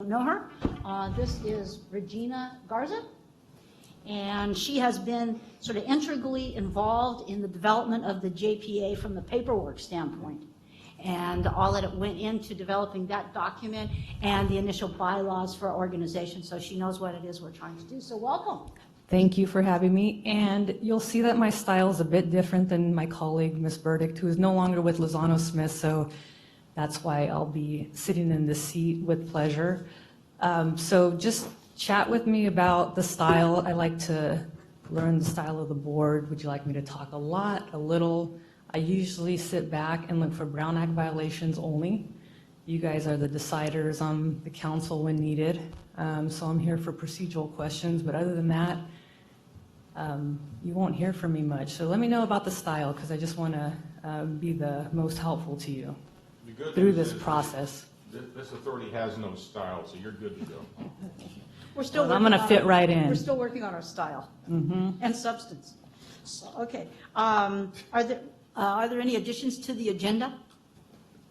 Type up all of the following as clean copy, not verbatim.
know her. This is Regina Garza, and she has been sort of integrally involved in the development of the JPA from the paperwork standpoint, and all that it went into developing that document and the initial bylaws for our organization, so she knows what it is we're trying to do. So welcome. Thank you for having me, and you'll see that my style is a bit different than my colleague, Ms. Burdick, who is no longer with Lozano Smith, so that's why I'll be sitting in this seat with pleasure. So just chat with me about the style. I like to learn the style of the board. Would you like me to talk a lot, a little? I usually sit back and look for Brown Act violations only. You guys are the deciders on the council when needed, so I'm here for procedural questions, but other than that, you won't hear from me much. So let me know about the style, because I just want to be the most helpful to you through this process. This authority has no style, so you're good to go. We're still I'm going to fit right in. We're still working on our style and substance. So, okay. Are there any additions to the agenda?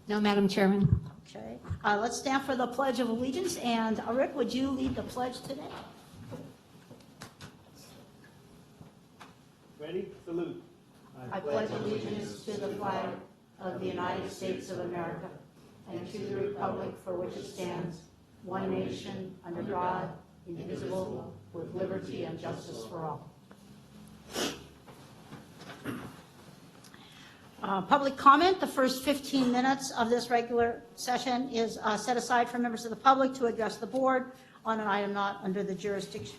No, Madam Chairman. Okay. Let's stand for the Pledge of Allegiance. And Rick, would you lead the pledge today? Ready? Salute. I pledge allegiance to the flag of the United States of America and to the republic for which it stands, one nation, under God, indivisible, with liberty and justice for all. Public comment. The first 15 minutes of this regular session is set aside for members of the public to address the board on an item not under the jurisdiction,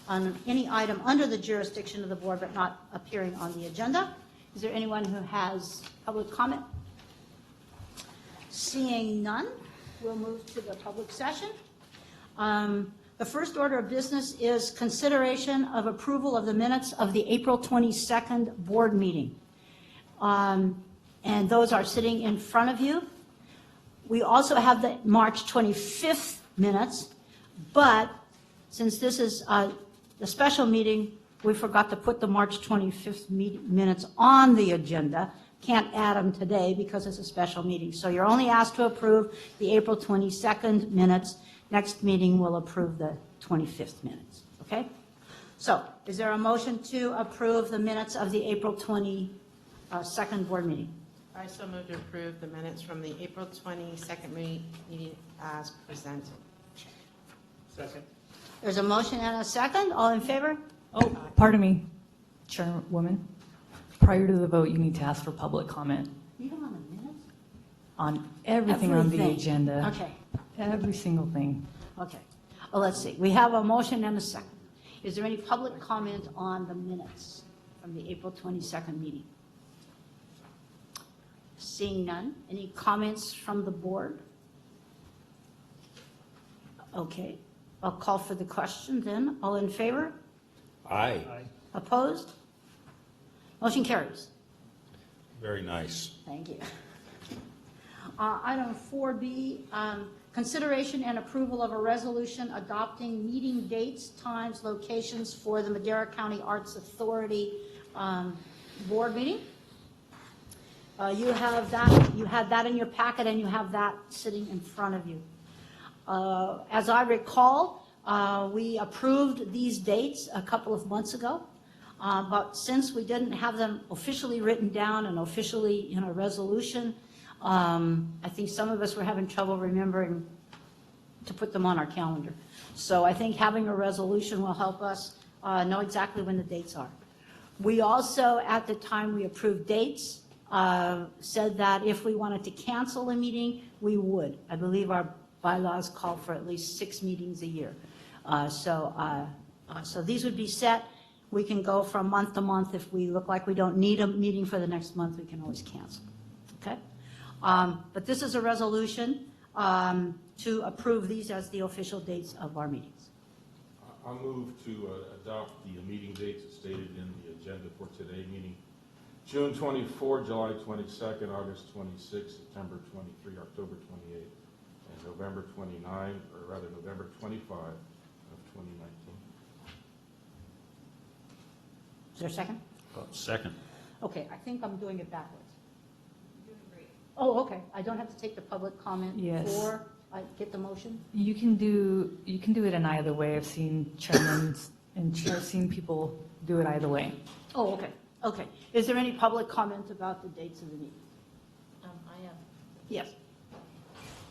on any item under the jurisdiction of the board but not appearing on the agenda. Is there anyone who has public comment? Seeing none, we'll move to the public session. The first order of business is consideration of approval of the minutes of the April 22nd board meeting. And those are sitting in front of you. We also have the March 25th minutes, but since this is the special meeting, we forgot to put the March 25th minutes on the agenda. Can't add them today because it's a special meeting. So you're only asked to approve the April 22nd minutes. Next meeting will approve the 25th minutes, okay? So is there a motion to approve the minutes of the April 22nd board meeting? I so move to approve the minutes from the April 22nd meeting as presented. Second. There's a motion and a second. All in favor? Oh, pardon me, Chairwoman. Prior to the vote, you need to ask for public comment Even on the minutes? on everything on the Everything. agenda. Okay, Every single thing. okay. Well, let's see. We have a motion and a second. Is there any public comment on the minutes from the April 22nd meeting? Seeing none. Any comments from the board? Okay. I'll call for the question then. All in favor? Aye. Aye. Opposed? Motion carries. Very nice. Thank you. Item 4B, consideration and approval of a resolution adopting meeting dates, times, locations for the Madera County Arts Authority board meeting. You have that, you had that in your packet, and you have that sitting in front of you. As I recall, we approved these dates a couple of months ago, but since we didn't have them officially written down and officially in a resolution, I think some of us were having trouble remembering to put them on our calendar. So I think having a resolution will help us know exactly when the dates are. We also, at the time we approved dates, said that if we wanted to cancel a meeting, we would. I believe our bylaws call for at least 6 meetings a year. So these would be set. We can go from month to month. If we look like we don't need a meeting for the next month, we can always cancel. Okay? But this is a resolution to approve these as the official dates of our meetings. I'll move to adopt the meeting dates as stated in the agenda for today's meeting. June 24, July 22nd, August 26, September 23, October 28, and November 29, or rather November 25 of 2019. Is there a second? Second. Okay, I think I'm doing it backwards. You're doing great. Oh, okay. I don't have to take the public comment Yes. for I get the motion? You can do it in either way. I've seen chairmen and I've seen people do it either way. Oh, okay, okay. Is there any public comment about the dates of the meeting? I am Yes.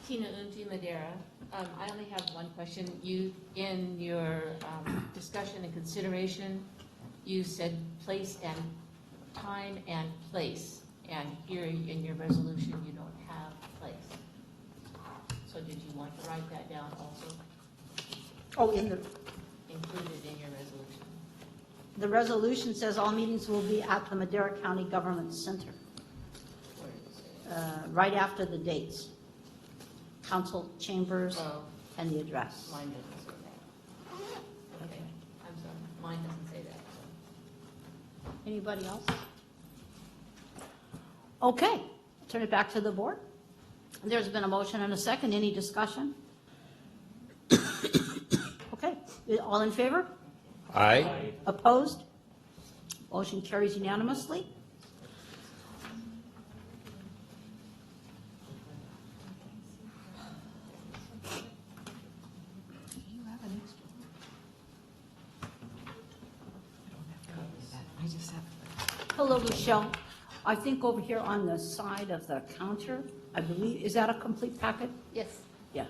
Tina Unji, Madera. I only have one question. You, in your discussion and consideration, you said place and time and place, and here in your resolution, you don't have place. So did you want to write that down also, Oh, in the, included in your resolution? the resolution says all meetings will be at the Madera County Government Center, Where does it say? right after the dates. Council chambers Oh, and the address. mine doesn't say that. Okay, I'm sorry, mine doesn't say that, so. Anybody else? Okay, turn it back to the board. There's been a motion and a second. Any discussion? Okay, all in favor? Aye. Opposed? Motion carries unanimously. Hello, Michelle. I think over here on the side of the counter, I believe, is that a complete packet? Yes. Yeah.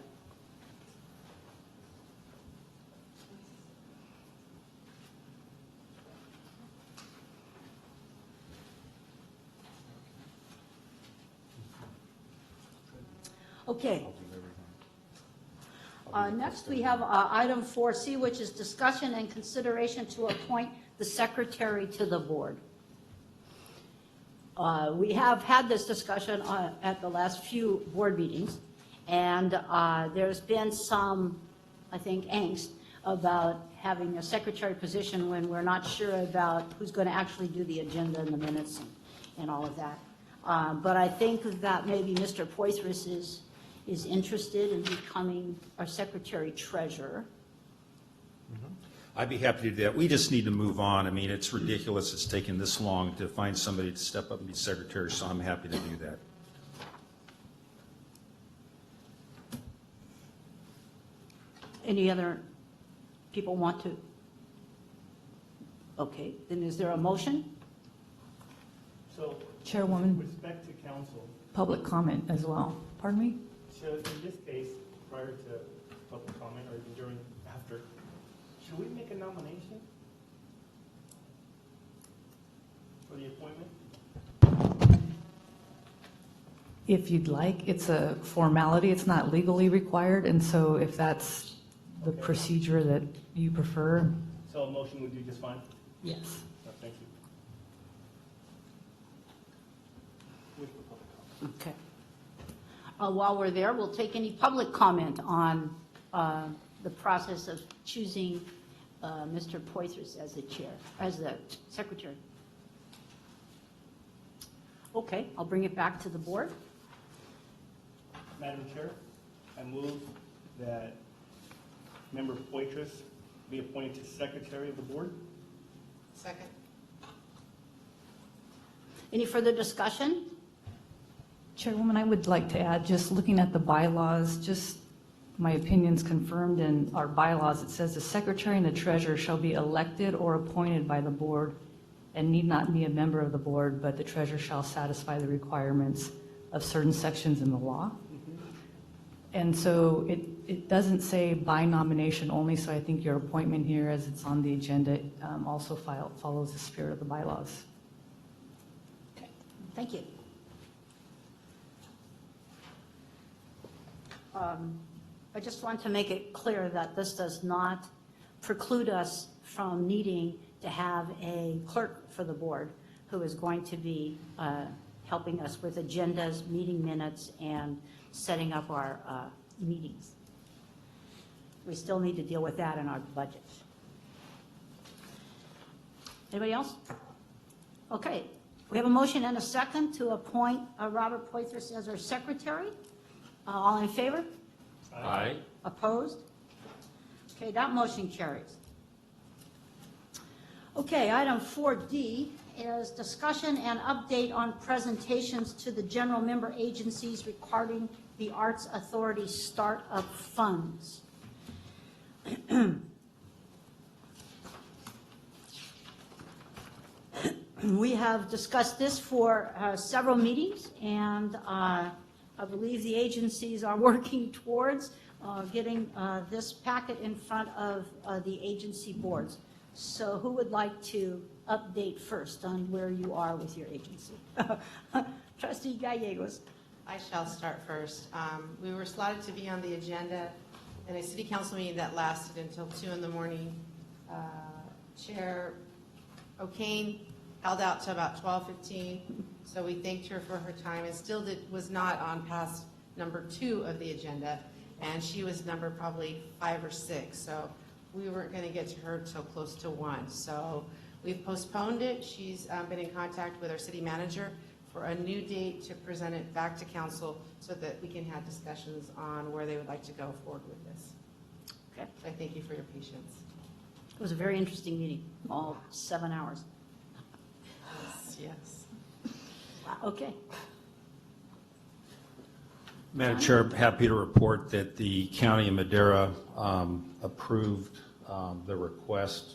Okay. Next, we have item 4C, which is discussion and consideration to appoint the secretary to the board. We have had this discussion at the last few board meetings, and there's been some, I think, angst about having a secretary position when we're not sure about who's going to actually do the agenda and the minutes and all of that. But I think that maybe Mr. Poitras is interested in becoming our secretary treasurer. I'd be happy to do that. We just need to move on. I mean, it's ridiculous it's taken this long to find somebody to step up and be secretary, so I'm happy to do that. Any other people want to? Okay, then is there a motion? So, Chairwoman, with respect to council, public comment as well. Pardon me? should, in this case, prior to public comment or during, after, should we make a nomination for the appointment? If you'd like, it's a formality. It's not legally required. And so if that's the Okay. procedure that you prefer, So a motion would do just fine? yes. Thank you. With the public comment. Okay. While we're there, we'll take any public comment on the process of choosing Mr. Poitras as the chair, as the secretary. Okay, I'll bring it back to the board. Madam Chair, I move that Member Poitras be appointed to Secretary of the Board. Second? Any further discussion? Chairwoman, I would like to add, just looking at the bylaws, just my opinions confirmed in our bylaws, it says the secretary and the treasurer shall be elected or appointed by the board and need not be a member of the board, but the treasurer shall satisfy the requirements of certain sections in the law. And so it doesn't say by nomination only, so I think your appointment here, as it's on the agenda, also follows the spirit of the bylaws. Okay, thank you. I just want to make it clear that this does not preclude us from needing to have a clerk for the board who is going to be helping us with agendas, meeting minutes, and setting up our meetings. We still need to deal with that in our budget. Anybody else? Okay, we have a motion and a second to appoint Robert Poitras as our secretary. All in favor? Aye. Opposed? Okay, that motion carries. Okay, item 4D is discussion and update on presentations to the general member agencies regarding the Arts Authority startup funds. We have discussed this for several meetings, and I believe the agencies are working towards getting this packet in front of the agency boards. So who would like to update first on where you are with your agency? Trustee Gallegos. I shall start first. We were slotted to be on the agenda in a city council meeting that lasted until 2 in the morning. Chair O'Kane held out to about 12:15, so we thanked her for her time, and still was not on past number 2 of the agenda, and she was number probably 5 or 6, so we weren't going to get to her till close to 1. So we've postponed it. She's been in contact with our city manager for a new date to present it back to council so that we can have discussions on where they would like to go forward with this. Okay. So I thank you for your patience. It was a very interesting meeting, all 7 hours. Yes. Wow, okay. Madam Chair, happy to report that the County of Madera approved the request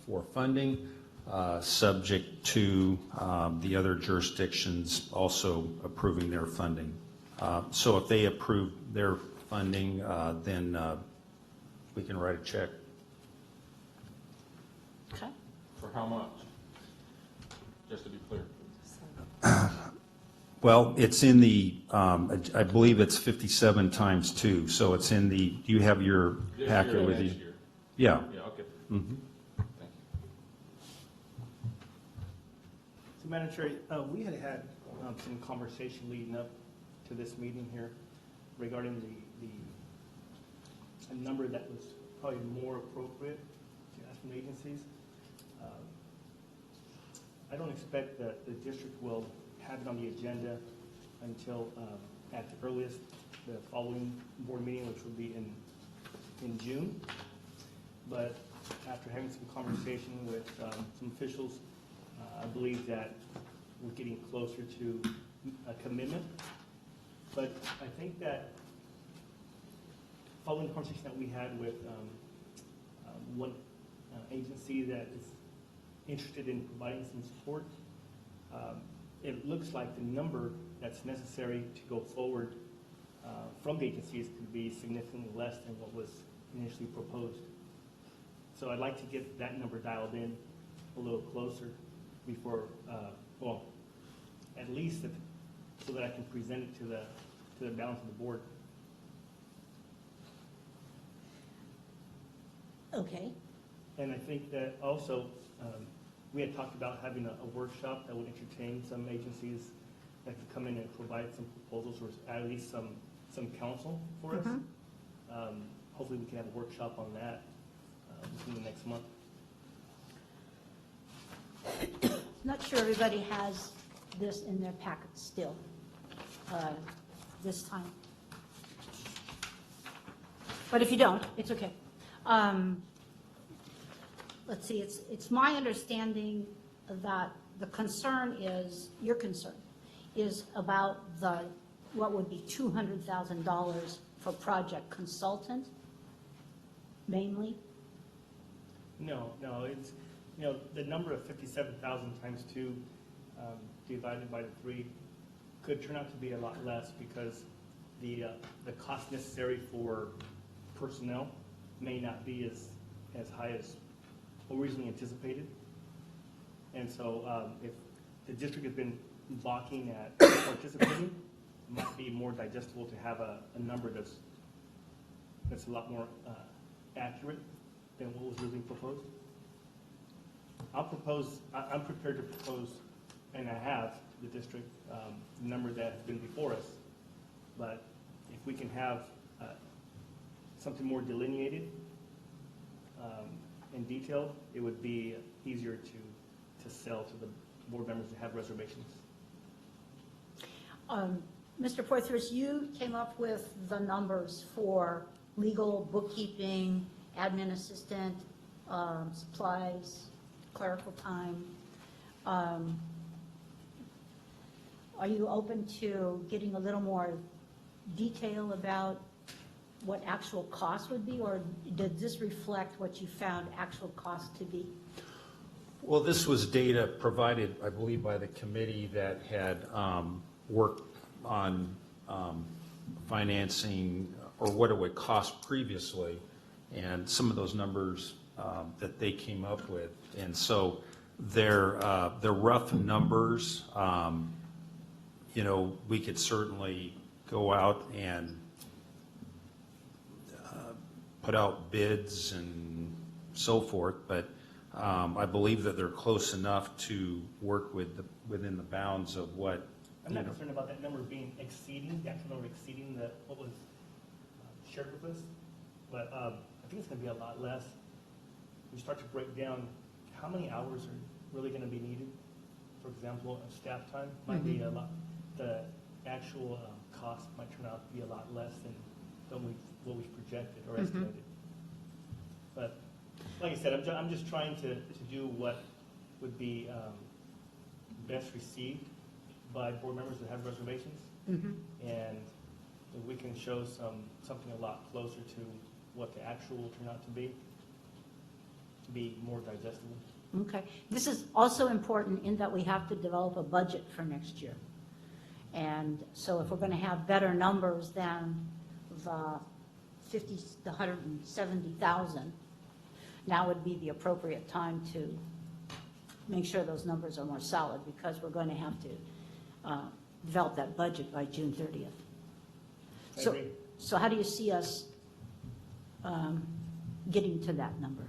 for funding, subject to the other jurisdictions also approving their funding. So if they approve their funding, then we can write a check. Okay. For how much? Just to be clear. Well, it's in the, I believe it's 57 times 2, so it's in the, do you have your This packet year or with you? next year? Yeah. Yeah, okay. Mhm. Thank So, Madam Chair, we had some conversation leading up to this meeting here regarding a number that was probably more appropriate to ask from agencies. I don't expect that the district will have it on the agenda until, at the earliest, the following board meeting, which will be in June. But after having some conversation with some officials, I believe that we're getting closer to a commitment. But I think that following the conversation that we had with one agency that is interested in providing some support, it looks like the number that's necessary to go forward from the agencies could be significantly less than what was initially proposed. So I'd like to get that number dialed in a little closer before, well, at least so that I can present it to the balance of the board. Okay. And I think that also, we had talked about having a workshop that would entertain some agencies that could come in and provide some proposals or at least some counsel for us. Hopefully we can have a workshop on that within the next month. Not sure everybody has this in their packet still, this time. But if you don't, it's okay. Let's see, it's my understanding that the concern is, your concern, is about what would be $200,000 for project consultant, mainly? No, it's, the number of 57,000 times 2 divided by the 3 could turn out to be a lot less because the cost necessary for personnel may not be as high as originally anticipated. And so if the district has been balking at participating, it might be more digestible to have a number that's a lot more accurate than what was really proposed. I'm prepared to propose, and I have, to the district, the number that has been before us. But if we can have something more delineated and detailed, it would be easier to sell to the board members that have reservations. Mr. Porthos, you came up with the numbers for legal, bookkeeping, admin assistant, supplies, clerical time. um, are you open to getting a little more detail about what actual cost would be, or does this reflect what you found actual cost to be? Well, this was data provided, I believe, by the committee that had worked on financing or what it would cost previously, and some of those numbers that they came up with. And so their rough numbers, we could certainly go out and put out bids and so forth, but I believe that they're close enough to work within the bounds of what, I'm not concerned about that number being exceeding, the actual number exceeding what was shared with us, but I think it's going to be a lot less. We start to break down how many hours are really going to be needed. For example, staff time might be a lot, the actual cost might turn out to be a lot less than what we've projected or estimated. But like I said, I'm just trying to do what would be best received by board members that have reservations. And if we can show something a lot closer to what the actual will turn out to be more digestible. Okay. This is also important in that we have to develop a budget for next year. And so if we're going to have better numbers than the 170,000, now would be the appropriate time to make sure those numbers are more solid, because we're going to have to develop that budget by June 30th. I agree. So how do you see us getting to that number?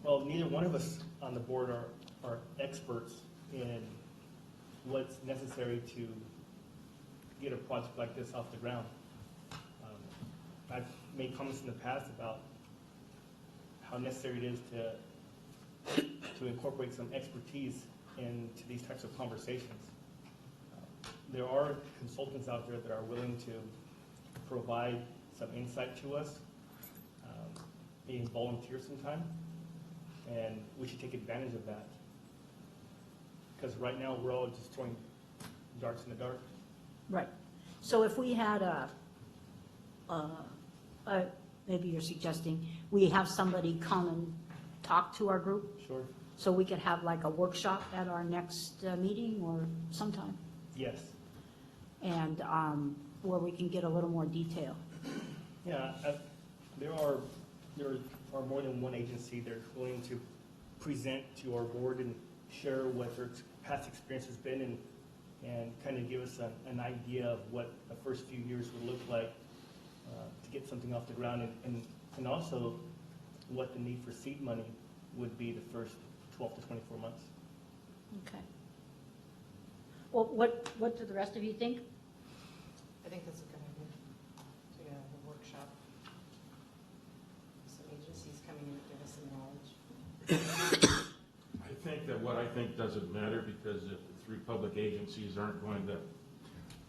Well, neither one of us on the board are experts in what's necessary to get a project like this off the ground. I've made comments in the past about how necessary it is to incorporate some expertise into these types of conversations. There are consultants out there that are willing to provide some insight to us, maybe volunteer some time, and we should take advantage of that. Because right now, we're all just throwing darts in the dark. Right. So if we had maybe you're suggesting we have somebody come and talk to our group, Sure. so we could have like a workshop at our next meeting or sometime, Yes. and where we can get a little more detail. Yeah, there are more than one agency that's willing to present to our board and share what their past experience has been and kind of give us an idea of what the first few years would look like to get something off the ground, and also what the need for seed money would be the first 12 to 24 months. Okay. Well, what do the rest of you think? I think that's a good idea, to have a workshop. Some agencies coming in to give us some knowledge. I think that what I think doesn't matter, because if the three public agencies aren't going to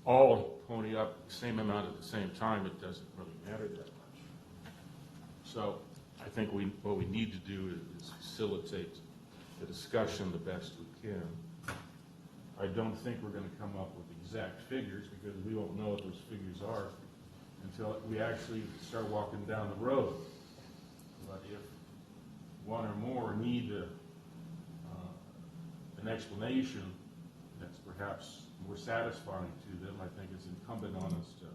all pony up the same amount at the same time, it doesn't really matter that much. So I think what we need to do is facilitate the discussion the best we can. I don't think we're going to come up with exact figures, because we won't know what those figures are until we actually start walking down the road. But if one or more need an explanation that's perhaps more satisfying to them, I think it's incumbent on us to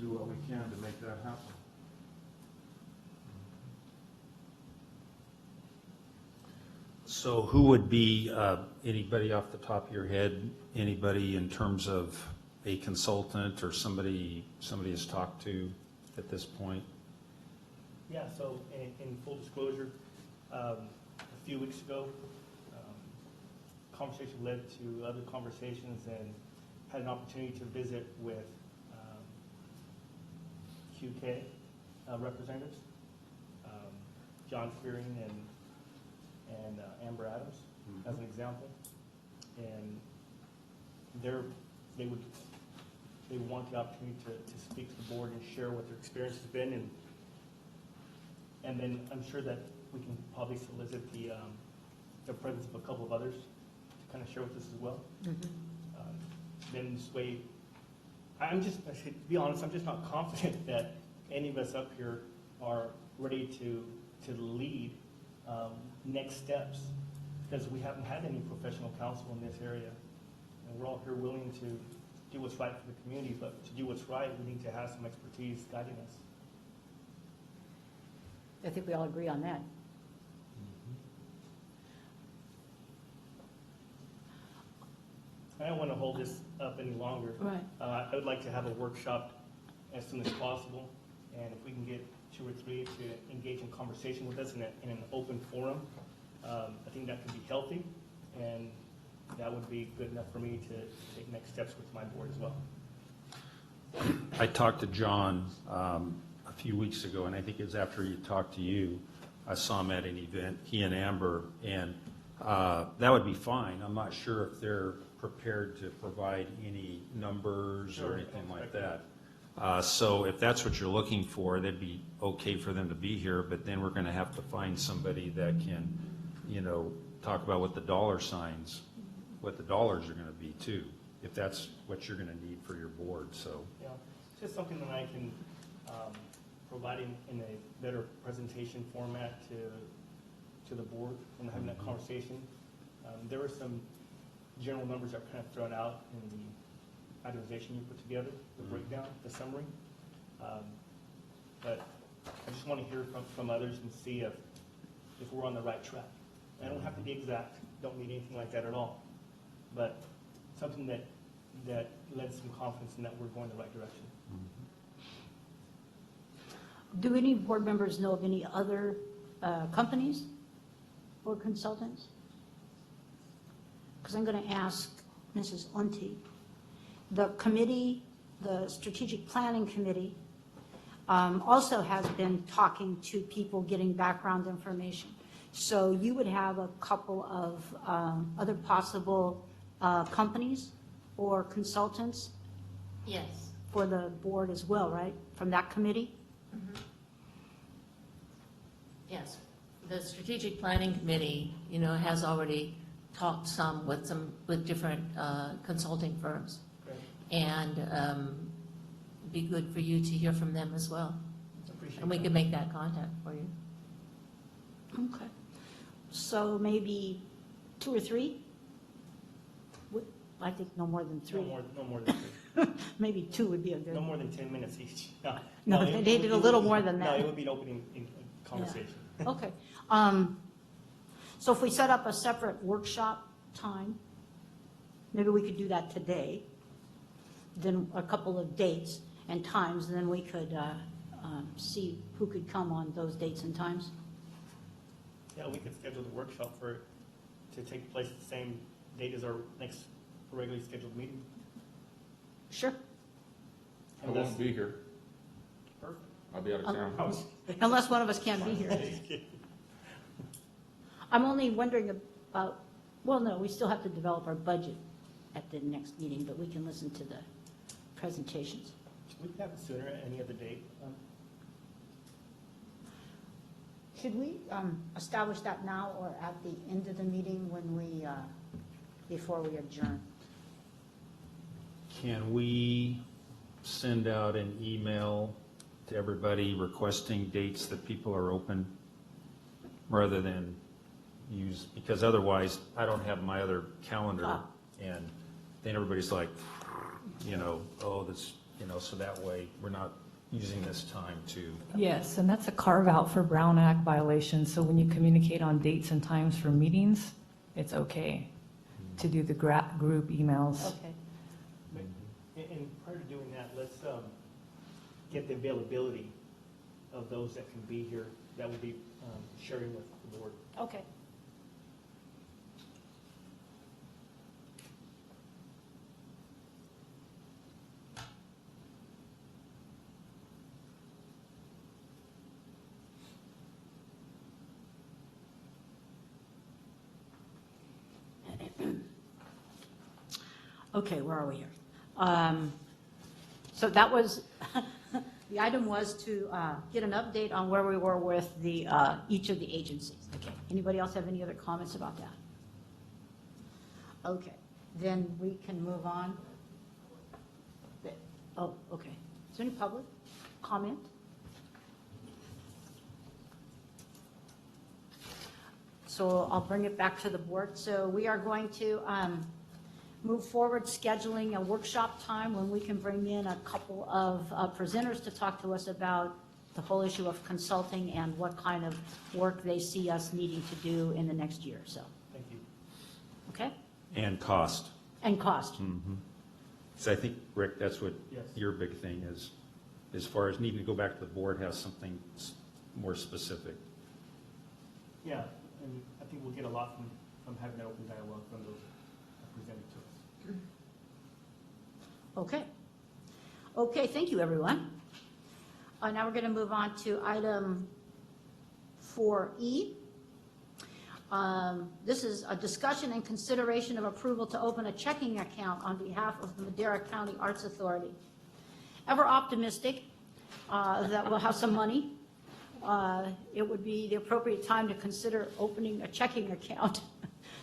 do what we can to make that happen. So who would be, anybody off the top of your head, anybody in terms of a consultant or somebody has talked to at this point? Yeah, so in full disclosure, a few weeks ago, conversation led to other conversations, and had an opportunity to visit with QK representatives, John Fearing and Amber Adams, as an example. And they want the opportunity to speak to the board and share what their experience has been, and then I'm sure that we can probably solicit the the presence of a couple of others to kind of share with us as well. Then this way, to be honest, I'm just not confident that any of us up here are ready to lead next steps, because we haven't had any professional counsel in this area. And we're all here willing to do what's right for the community, but to do what's right, we need to have some expertise guiding us. I think we all agree on that. I don't want to hold this up any longer. Right. I would like to have a workshop as soon as possible, and if we can get 2 or 3 to engage in conversation with us in an open forum, I think that could be healthy, and that would be good enough for me to take next steps with my board as well. I talked to John a few weeks ago, and I think it was after he talked to you. I saw him at an event, he and Amber, and that would be fine. I'm not sure if they're prepared to provide any numbers or anything like that. So if that's what you're looking for, that'd be okay for them to be here, but then we're going to have to find somebody that can, talk about what the dollar signs, what the dollars are going to be too, if that's what you're going to need for your board, so. Yeah, it's just something that I can provide in a better presentation format to the board when having that conversation. There were some general numbers that were kind of thrown out in the itemization you put together, the breakdown, the summary. But I just want to hear from others and see if we're on the right track. I don't have to be exact, don't need anything like that at all, but something that lends some confidence in that we're going the right direction. Do any board members know of any other companies or consultants? Because I'm going to ask Mrs. Unti. The committee, the Strategic Planning Committee, also has been talking to people, getting background information. So you would have a couple of other possible companies or consultants Yes. for the board as well, right? From that committee? Yes. The Strategic Planning Committee, has already talked with different consulting firms. Great. And it'd be good for you to hear from them as well. Appreciate And we that. can make that contact for you. Okay. So maybe 2 or 3? I think no more than 3. No more than 3. Maybe 2 would be a good. No more than 10 minutes each. No, they did a little more than that. No, it would be an opening conversation. Okay. So if we set up a separate workshop time, maybe we could do that today, then a couple of dates and times, and then we could see who could come on those dates and times. Yeah, we could schedule the workshop to take place the same date as our next regularly scheduled meeting. Sure. I won't be here. Perfect. I'll be out of town. Unless one of us can't be here. I'm only wondering about, well, no, we still have to develop our budget at the next meeting, but we can listen to the presentations. We can have it sooner, any other date. Should we establish that now or at the end of the meeting when we, before we adjourn? Can we send out an email to everybody requesting dates that people are open rather than because otherwise I don't have my other calendar and then everybody's like, so that way we're not using this time to. Yes, and that's a carve-out for Brown Act violation, so when you communicate on dates and times for meetings, it's okay to do the group emails. Okay. And prior to doing that, let's get the availability of those that can be here, that will be sharing with the board. Okay. Okay, where are we here? So that was, the item was to get an update on where we were with the, each of the agencies. Okay. Anybody else have any other comments about that? Okay, then we can move on. Oh, okay. Is there any public comment? So I'll bring it back to the board. So we are going to move forward scheduling a workshop time when we can bring in a couple of presenters to talk to us about the whole issue of consulting and what kind of work they see us needing to do in the next year or so. Thank you. Okay? And cost. And cost. So I think, Rick, that's what Yes. your big thing is, as far as needing to go back to the board, have something more specific. Yeah, and I think we'll get a lot from having that open dialogue from those presented to us. Okay. Okay, thank you, everyone. Now we're going to move on to item 4E. This is a discussion and consideration of approval to open a checking account on behalf of the Madera County Arts Authority. Ever optimistic that we'll have some money, it would be the appropriate time to consider opening a checking account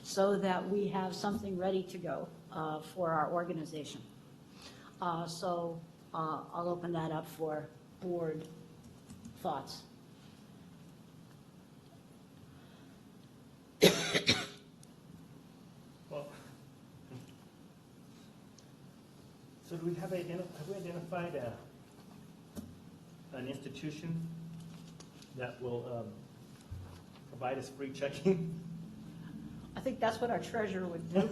so that we have something ready to go for our organization. So I'll open that up for board thoughts. Well, so do we have we identified an institution that will provide us free checking? I think that's what our treasurer would do.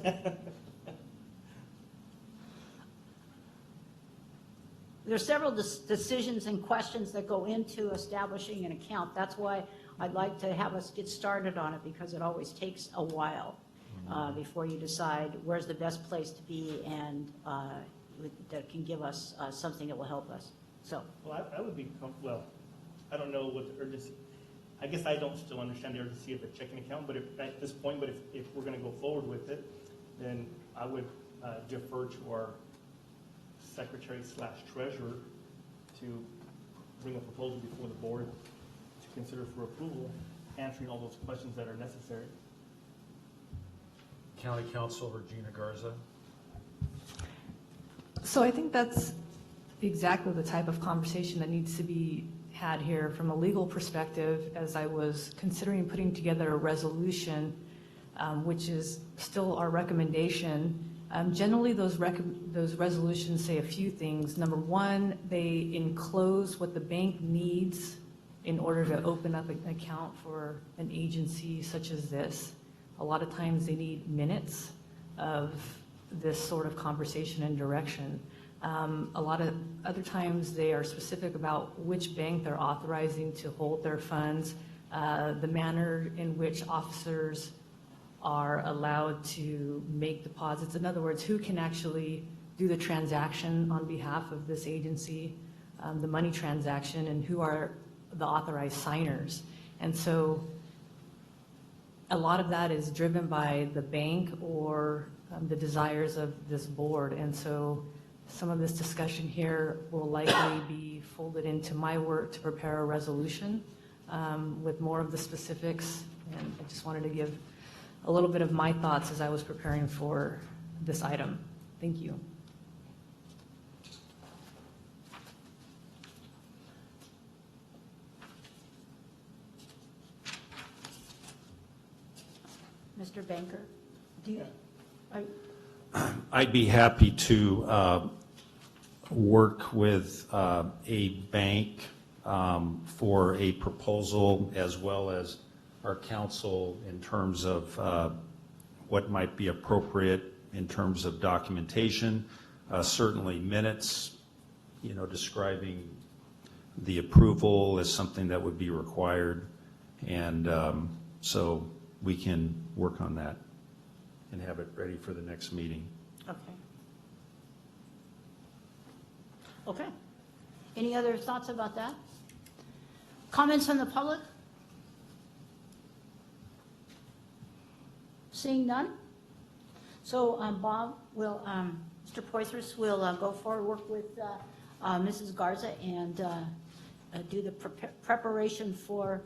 There's several decisions and questions that go into establishing an account. That's why I'd like to have us get started on it, because it always takes a while before you decide where's the best place to be and that can give us something that will help us. So, Well, I would be, well, I don't know what the urgency, I guess I don't still understand the urgency of a checking account, but at this point, but if we're going to go forward with it, then I would defer to our secretary/treasurer to bring a proposal before the board to consider for approval, answering all those questions that are necessary. County Council Regina Garza. So I think that's exactly the type of conversation that needs to be had here from a legal perspective, as I was considering putting together a resolution, which is still our recommendation. Generally, those resolutions say a few things. Number one, they enclose what the bank needs in order to open up an account for an agency such as this. A lot of times they need minutes of this sort of conversation and direction. A lot of other times they are specific about which bank they're authorizing to hold their funds, the manner in which officers are allowed to make deposits. In other words, who can actually do the transaction on behalf of this agency, the money transaction, and who are the authorized signers. And so a lot of that is driven by the bank or the desires of this board. And so some of this discussion here will likely be folded into my work to prepare a resolution with more of the specifics. And I just wanted to give a little bit of my thoughts as I was preparing for this item. Thank you. Mr. Banker, do you, I'd be happy to work with a bank for a proposal, as well as our council in terms of what might be appropriate in terms of documentation, certainly minutes, describing the approval as something that would be required. And so we can work on that and have it ready for the next meeting. okay. Okay. Any other thoughts about that? Comments from the public? Seeing none? So Bob will, Mr. Poitras will go forward, work with Mrs. Garza and do the preparation for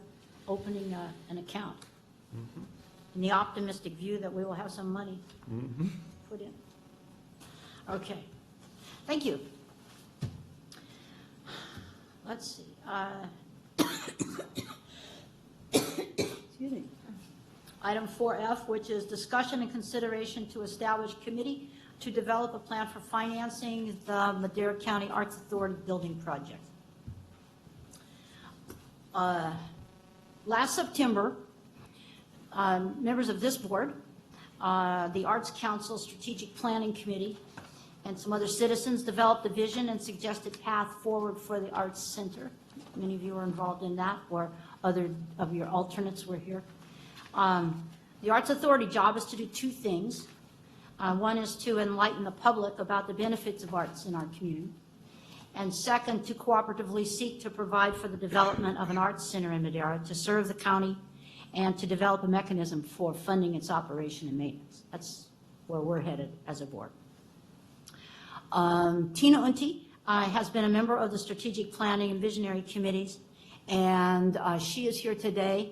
opening an account. In the optimistic view that we will have some money put in. Okay, thank you. Let's see. Excuse me. Item 4F, which is discussion and consideration to establish committee to develop a plan for financing the Madera County Arts Authority building project. Last September, members of this board, the Arts Council Strategic Planning Committee, and some other citizens developed a vision and suggested path forward for the Arts Center. Many of you were involved in that, or other of your alternates were here. The Arts Authority job is to do two things. One is to enlighten the public about the benefits of arts in our community. And second, to cooperatively seek to provide for the development of an arts center in Madera to serve the county and to develop a mechanism for funding its operation and maintenance. That's where we're headed as a board. Tina Unti has been a member of the Strategic Planning and Visionary Committees, and she is here today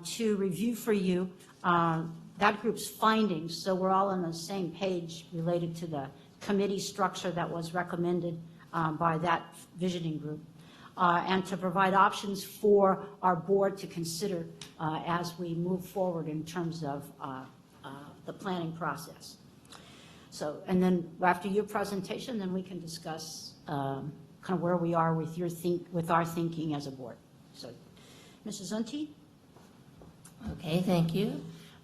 to review for you that group's findings, so we're all on the same page related to the committee structure that was recommended by that visioning group, and to provide options for our board to consider as we move forward in terms of the planning process. So, and then after your presentation, then we can discuss kind of where we are with with our thinking as a board. So, Mrs. Unti? Okay, thank you.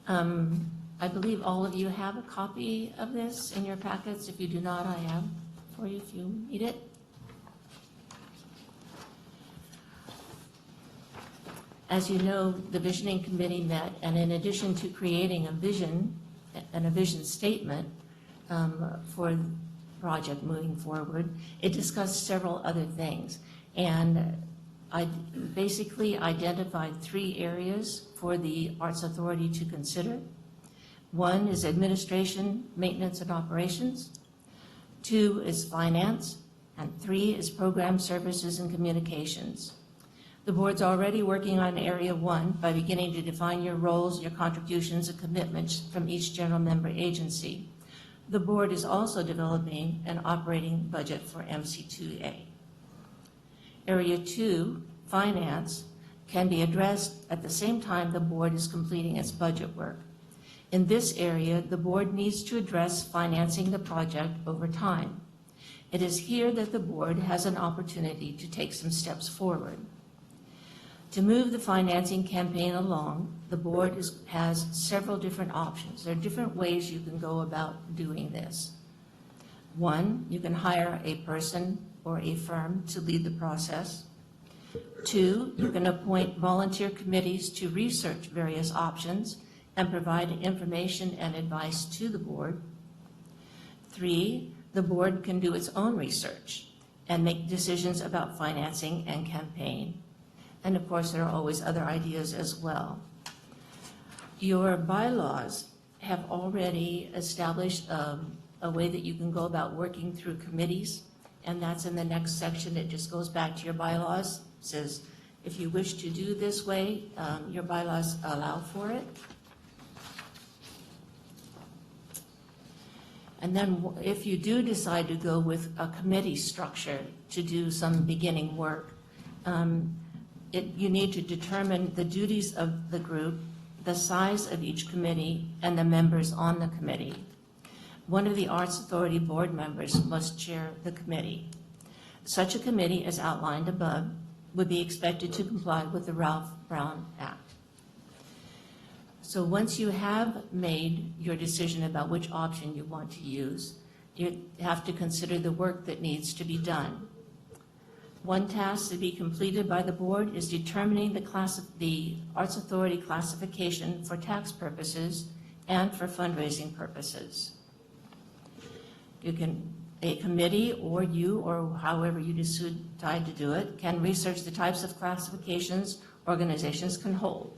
I believe all of you have a copy of this in your packets. If you do not, I have for you if you need it. As you know, the Visioning Committee met, and in addition to creating a vision and a vision statement for the project moving forward, it discussed several other things. And I basically identified 3 areas for the Arts Authority to consider. 1 is administration, maintenance, and operations. 2 is finance. And 3 is program services and communications. The board's already working on area 1 by beginning to define your roles, your contributions, and commitments from each general member agency. The board is also developing an operating budget for MC2A. Area 2, finance, can be addressed at the same time the board is completing its budget work. In this area, the board needs to address financing the project over time. It is here that the board has an opportunity to take some steps forward. To move the financing campaign along, the board has several different options. There are different ways you can go about doing this. 1, you can hire a person or a firm to lead the process. 2, you can appoint volunteer committees to research various options and provide information and advice to the board. 3, the board can do its own research and make decisions about financing and campaign. And of course, there are always other ideas as well. Your bylaws have already established a way that you can go about working through committees, and that's in the next section. It just goes back to your bylaws. It says, if you wish to do this way, your bylaws allow for it. And then if you do decide to go with a committee structure to do some beginning work, you need to determine the duties of the group, the size of each committee, and the members on the committee. One of the Arts Authority board members must chair the committee. Such a committee, as outlined above, would be expected to comply with the Ralph Brown Act. So once you have made your decision about which option you want to use, you have to consider the work that needs to be done. One task to be completed by the board is determining the Arts Authority classification for tax purposes and for fundraising purposes. A committee or you, or however you decide to do it, can research the types of classifications organizations can hold.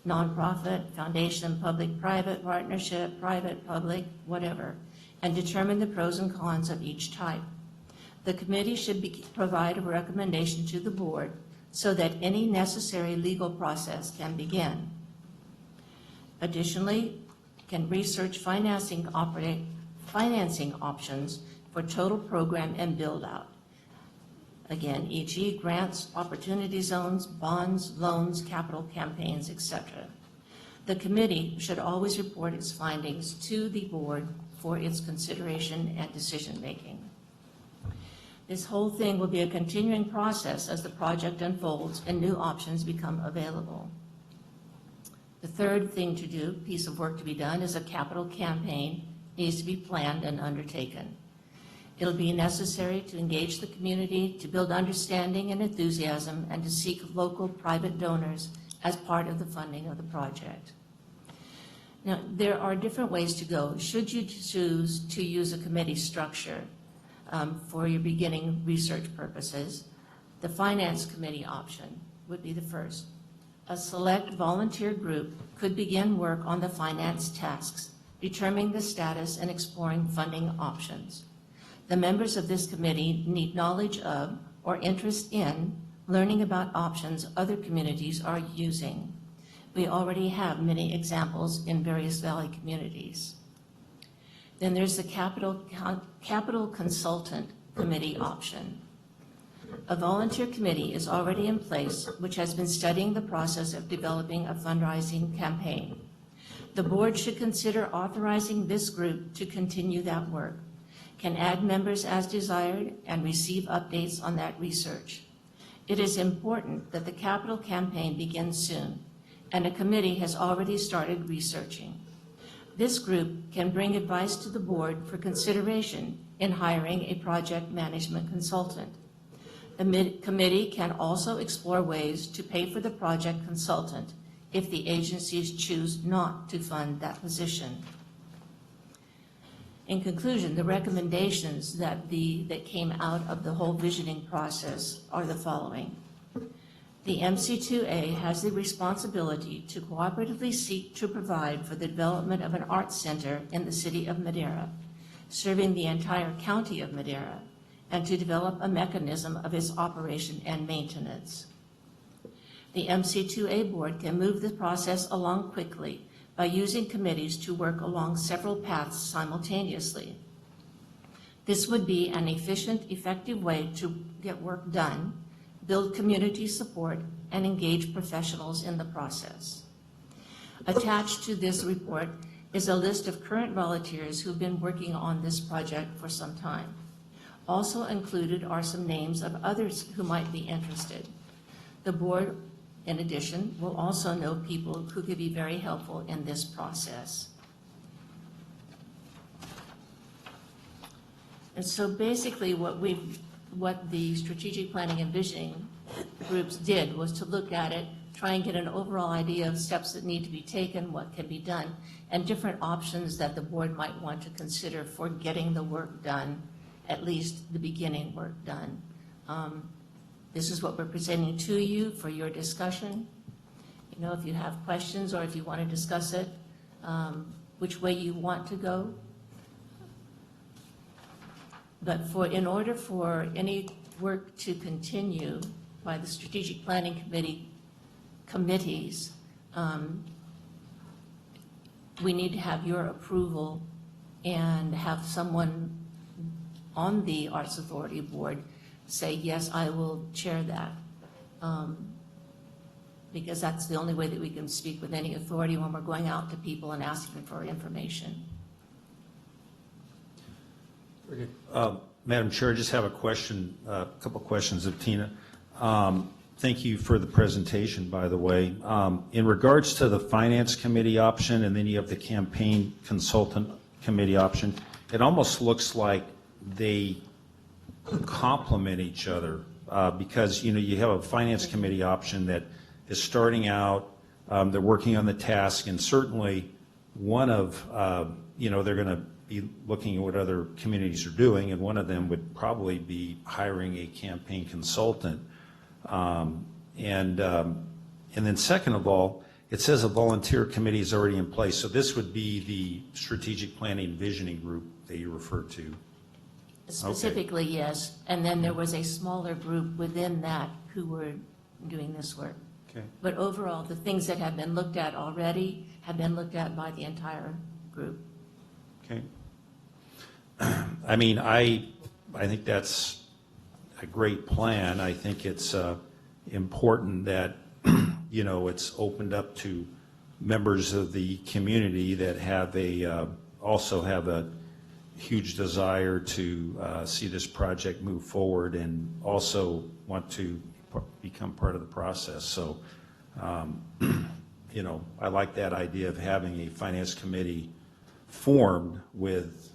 Nonprofit, foundation, public-private partnership, private-public, whatever, and determine the pros and cons of each type. The committee should provide a recommendation to the board so that any necessary legal process can begin. Additionally, can research financing options for total program and build-out. Again, e.g. grants, opportunity zones, bonds, loans, capital campaigns, etc. The committee should always report its findings to the board for its consideration and decision-making. This whole thing will be a continuing process as the project unfolds and new options become available. The third thing to do, piece of work to be done, is a capital campaign needs to be planned and undertaken. It'll be necessary to engage the community, to build understanding and enthusiasm, and to seek local private donors as part of the funding of the project. Now, there are different ways to go. Should you choose to use a committee structure for your beginning research purposes, the Finance Committee option would be the first. A select volunteer group could begin work on the finance tasks, determining the status and exploring funding options. The members of this committee need knowledge of or interest in learning about options other communities are using. We already have many examples in various Valley communities. Then there's the Capital Consultant Committee option. A volunteer committee is already in place which has been studying the process of developing a fundraising campaign. The board should consider authorizing this group to continue that work, can add members as desired, and receive updates on that research. It is important that the capital campaign begins soon, and a committee has already started researching. This group can bring advice to the board for consideration in hiring a project management consultant. The committee can also explore ways to pay for the project consultant if the agencies choose not to fund that position. In conclusion, the recommendations that came out of the whole visioning process are the following. The MC2A has the responsibility to cooperatively seek to provide for the development of an arts center in the city of Madera, serving the entire county of Madera, and to develop a mechanism of its operation and maintenance. The MC2A board can move the process along quickly by using committees to work along several paths simultaneously. This would be an efficient, effective way to get work done, build community support, and engage professionals in the process. Attached to this report is a list of current volunteers who've been working on this project for some time. Also included are some names of others who might be interested. The board, in addition, will also know people who could be very helpful in this process. And so basically what the strategic planning and visioning groups did was to look at it, try and get an overall idea of steps that need to be taken, what can be done, and different options that the board might want to consider for getting the work done, at least the beginning work done. This is what we're presenting to you for your discussion. You know, if you have questions or if you want to discuss it, which way you want to go. But in order for any work to continue by the Strategic Planning committees, we need to have your approval and have someone on the Arts Authority Board say, yes, I will chair that. Because that's the only way that we can speak with any authority when we're going out to people and asking for information. Madam Chair, I just have a question, a couple questions of Tina. Thank you for the presentation, by the way. In regards to the Finance Committee option, and then you have the Campaign Consultant Committee option, it almost looks like they complement each other because, you know, you have a Finance Committee option that is starting out, they're working on the task, and certainly one of, you know, they're going to be looking at what other communities are doing, and one of them would probably be hiring a campaign consultant. And then second of all, it says a volunteer committee is already in place, so this would be the Strategic Planning and Visioning group that you referred to. Specifically, yes. And then there was a smaller group within that who were doing this work. Okay. But overall, the things that have been looked at already have been looked at by the entire group. Okay. I mean, I think that's a great plan. I think it's important that, you know, it's opened up to members of the community that have also have a huge desire to see this project move forward and also want to become part of the process. So, you know, I like that idea of having a finance committee formed with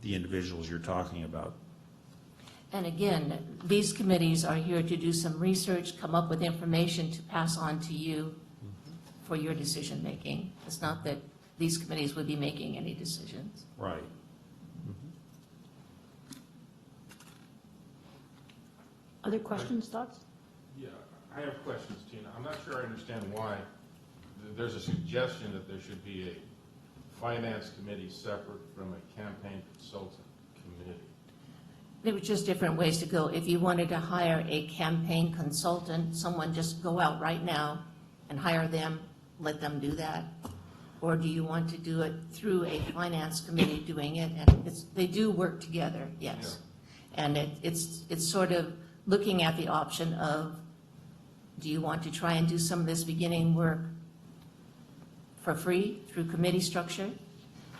the individuals you're talking about. And again, these committees are here to do some research, come up with information to pass on to you for your decision-making. It's not that these committees would be making any decisions. Right. Other questions, thoughts? Yeah, I have questions, Tina. I'm not sure I understand why there's a suggestion that there should be a finance committee separate from a campaign consultant committee. There were just different ways to go. If you wanted to hire a campaign consultant, someone just go out right now and hire them, let them do that. Or do you want to do it through a finance committee doing it? And they do work together, yes. And it's sort of looking at the option of, do you want to try and do some of this beginning work for free through committee structure?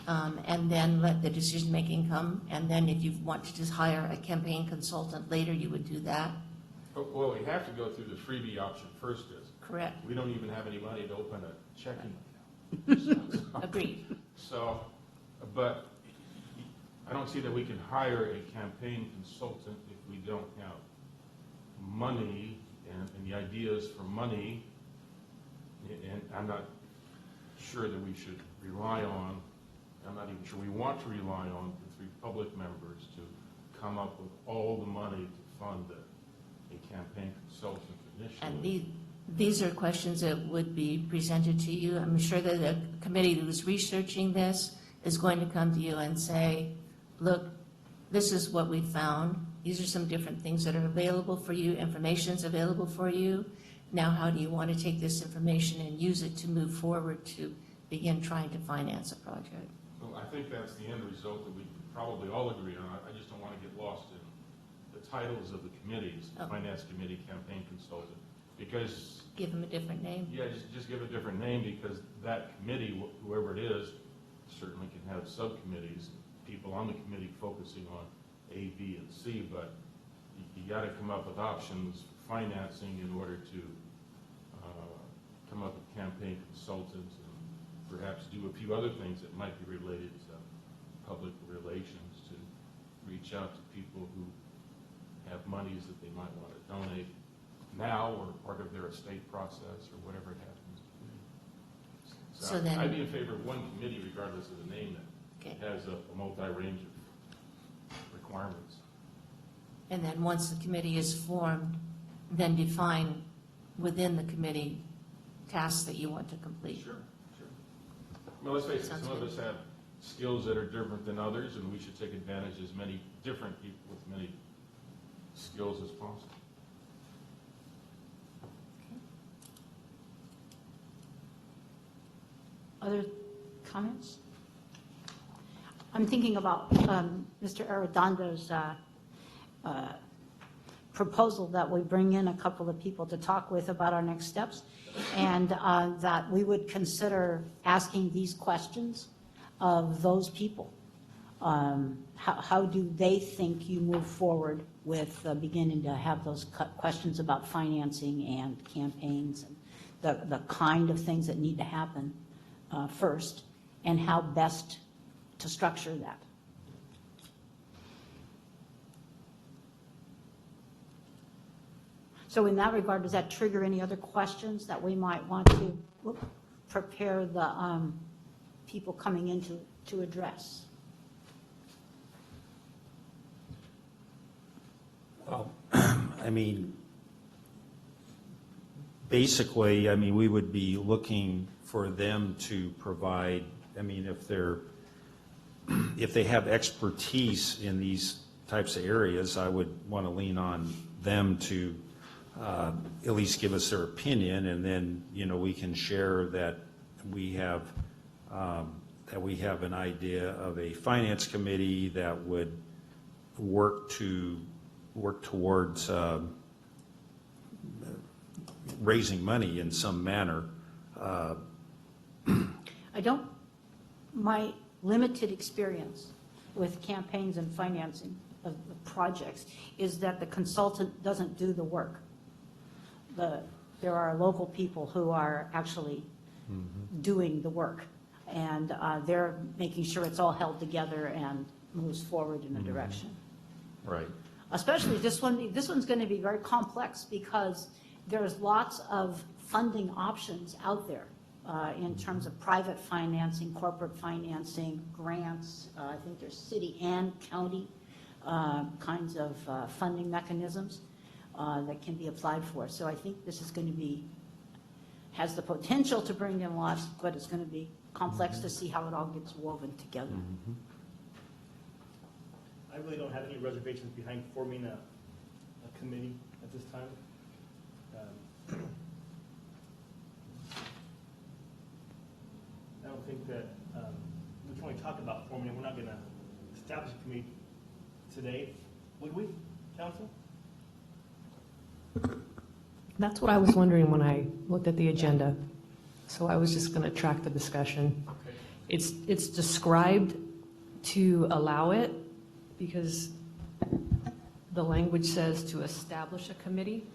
And then let the decision-making come, and then if you want to just hire a campaign consultant later, you would do that, Well, we have to go through the freebie option first, is correct? we don't even have any money to open a checking account. Agreed. So, but I don't see that we can hire a campaign consultant if we don't have money and the ideas for money. And I'm not sure that we should rely on, I'm not even sure we want to rely on the three public members to come up with all the money to fund a campaign consultant initially. And these are questions that would be presented to you. I'm sure that the committee who's researching this is going to come to you and say, look, this is what we found. These are some different things that are available for you. Information's available for you. Now, how do you want to take this information and use it to move forward to begin trying to finance a project? Well, I think that's the end result that we probably all agree on. I just don't want to get lost in the titles of the committees, Oh. Finance Committee, Campaign Consultant, because, Give them a different name? yeah, just give a different name, because that committee, whoever it is, certainly can have subcommittees, people on the committee focusing on A, B, and C, but you got to come up with options for financing in order to come up with campaign consultants and perhaps do a few other things that might be related to public relations, to reach out to people who have monies that they might want to donate now or part of their estate process or whatever it happens to be. So then- I'd be in favor of one committee regardless of the name Okay. that has a multi-range of requirements. And then once the committee is formed, then define within the committee tasks that you want to complete. Sure. Well, let's face it, Sounds some of good. us have skills that are different than others, and we should take advantage of as many different people with many skills as possible. Other comments? I'm thinking about Mr. Arredondo's proposal that we bring in a couple of people to talk with about our next steps, and that we would consider asking these questions of those people. How do they think you move forward with beginning to have those questions about financing and campaigns and the kind of things that need to happen first, and how best to structure that? So in that regard, does that trigger any other questions that we might want to prepare the people coming in to address? Well, I mean, basically, I mean, we would be looking for them to provide, I mean, if they have expertise in these types of areas, I would want to lean on them to at least give us their opinion, and then, we can share that we have, an idea of a finance committee that would work towards raising money in some manner. My limited experience with campaigns and financing of projects is that the consultant doesn't do the work. There are local people who are actually doing the work, and they're making sure it's all held together and moves forward in a direction. Right. Especially this one's going to be very complex because there's lots of funding options out there in terms of private financing, corporate financing, grants. I think there's city and county kinds of funding mechanisms that can be applied for. So I think this is going to has the potential to bring in lots, but it's going to be complex to see how it all gets woven together. I really don't have any reservations behind forming a committee at this time. I don't think that, we can only talk about forming it. We're not going to establish a committee today, would we, council? That's what I was wondering when I looked at the agenda. So I was just going to track the discussion. Okay. It's described to allow it because the language says to establish a committee,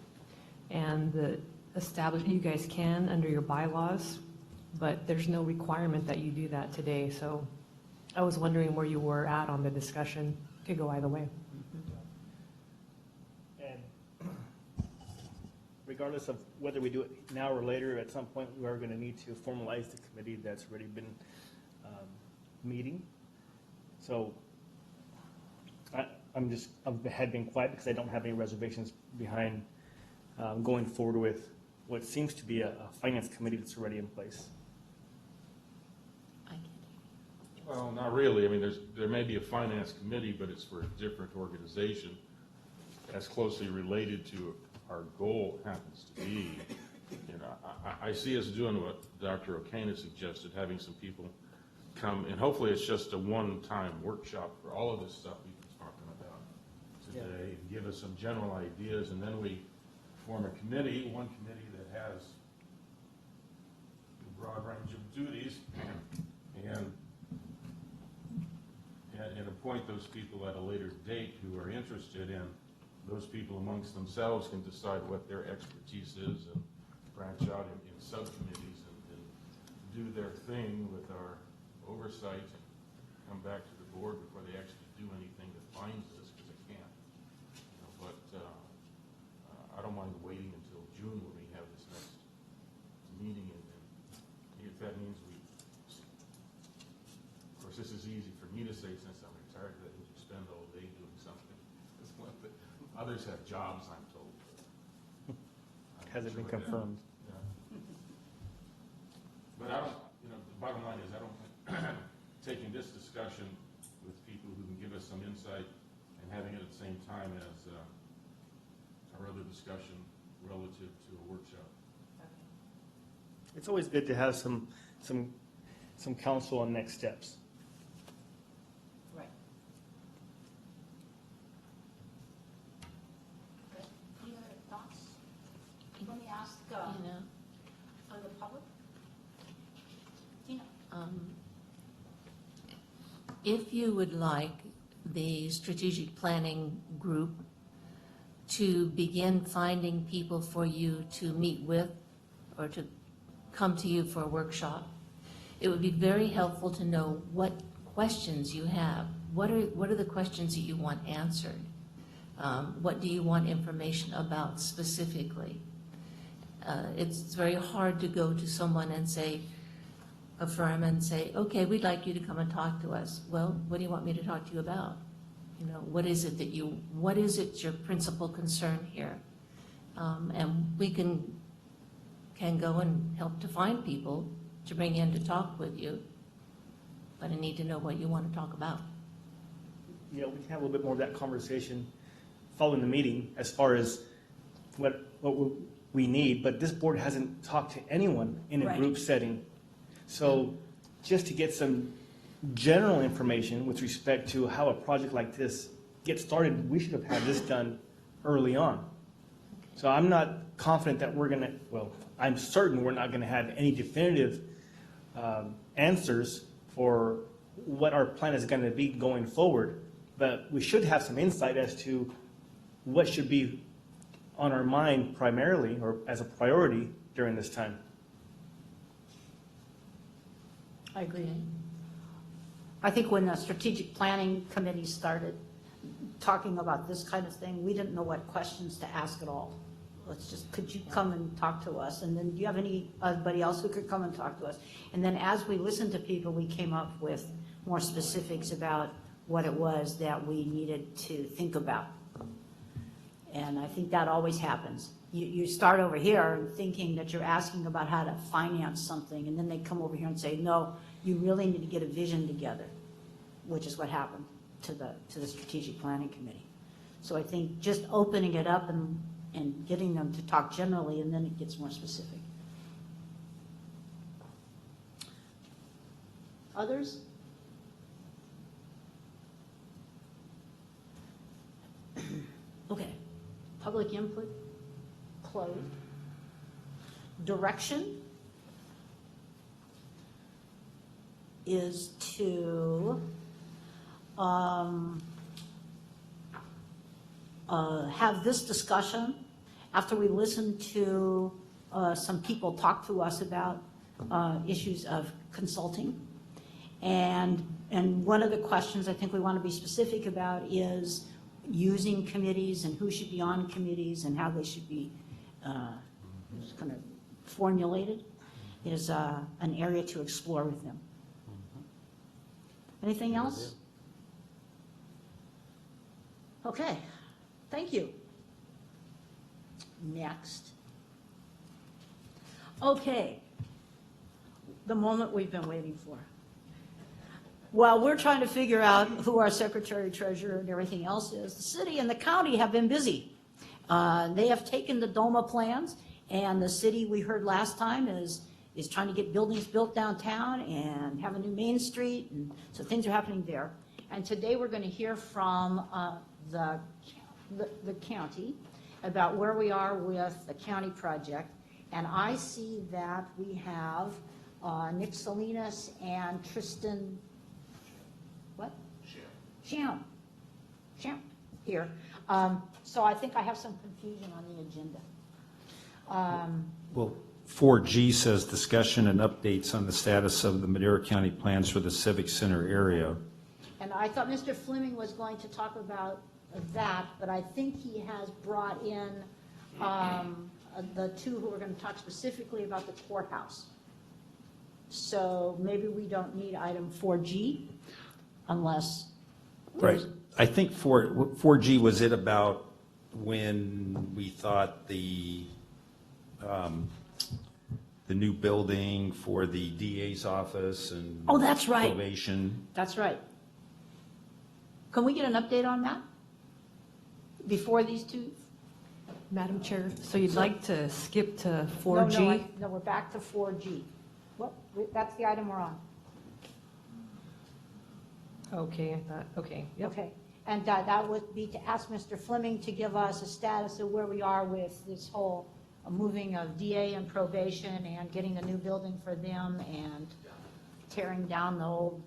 and you guys can under your bylaws, but there's no requirement that you do that today. So I was wondering where you were at on the discussion. Could go either way. And regardless of whether we do it now or later, at some point we are going to need to formalize the committee that's already been meeting. So I've had been quiet because I don't have any reservations behind going forward with what seems to be a finance committee that's already in place. Well, not really. I mean, there may be a finance committee, but it's for a different organization as closely related to our goal happens to be. I see us doing what Dr. O'Kane suggested, having some people come, and hopefully it's just a one-time workshop for all of this stuff we've been talking about today, and give us some general ideas, and then we form a committee, one committee that has a broad range of duties, and appoint those people at a later date who are interested in. Those people amongst themselves can decide what their expertise is and branch out in subcommittees and do their thing with our oversight and come back to the board before they actually do anything that binds us, because they can't. But I don't mind waiting until June when we have this next meeting, and if that means of course, this is easy for me to say since I'm retired, that means you spend all day doing something. Others have jobs, I'm told. Hasn't been confirmed. Yeah. But I don't, the bottom line is I don't think taking this discussion with people who can give us some insight and having it at the same time as our other discussion relative to a workshop. It's always good to have some counsel on next steps. Right. Okay. Any other thoughts? Let me ask for the public. Tina? If you would like the strategic planning group to begin finding people for you to meet with or to come to you for a workshop, it would be very helpful to know what questions you have. What are the questions that you want answered? What do you want information about specifically? It's very hard to go to someone and say, a firm, and say, okay, we'd like you to come and talk to us. Well, what do you want me to talk to you about? What is it your principal concern here? And we can go and help to find people to bring in to talk with you, but I need to know what you want to talk about. We can have a little bit more of that conversation following the meeting as far as we need, but this board hasn't talked to anyone in a Right. group setting. So just to get some general information with respect to how a project like this gets started, we should have had this done early on. So I'm not confident that we're gonna, well, I'm certain we're not gonna have any definitive answers for what our plan is gonna be going forward. But we should have some insight as to what should be on our mind primarily, or as a priority during this time. I agree. I think when the strategic planning committee started talking about this kind of thing, we didn't know what questions to ask at all. Let's just, could you come and talk to us? And then do you have anybody else who could come and talk to us? And then as we listened to people, we came up with more specifics about what it was that we needed to think about. And I think that always happens. You start over here thinking that you're asking about how to finance something, and then they come over here and say, no, you really need to get a vision together, which is what happened to the strategic planning committee. So I think just opening it up and getting them to talk generally, and then it gets more specific. Others? Okay. Public input, closed. Direction is to have this discussion after we listen to some people talk to us about issues of consulting. And one of the questions I think we want to be specific about is using committees and who should be on committees and how they should be kind of formulated is an area to explore with them. Anything else? Okay, thank you. Next. Okay, the moment we've been waiting for. While we're trying to figure out who our secretary, treasurer, and everything else is, the city and the county have been busy. They have taken the DOMA plans, and the city, we heard last time, is trying to get buildings built downtown and have a new Main Street, and so things are happening there. And today we're going to hear from the county about where we are with the county project. And I see that we have Nick Salinas and Tristan, what? Sham here. So I think I have some confusion on the agenda. Well, 4G says discussion and updates on the status of the Madera County plans for the Civic Center area. And I thought Mr. Fleming was going to talk about that, but I think he has brought in the two who are going to talk specifically about the courthouse. So maybe we don't need item 4G unless. Right. I think 4G was it about when we thought the new building for the DA's office and. Oh, that's right. Probation. That's right. Can we get an update on that before these two? Madam Chair, so you'd like to skip to No, 4G? no, we're back to 4G. What? That's the item we're on. Okay, I thought, okay, yep. Okay. And that would be to ask Mr. Fleming to give us a status of where we are with this whole moving of DA and probation and getting a new building for them and tearing down the old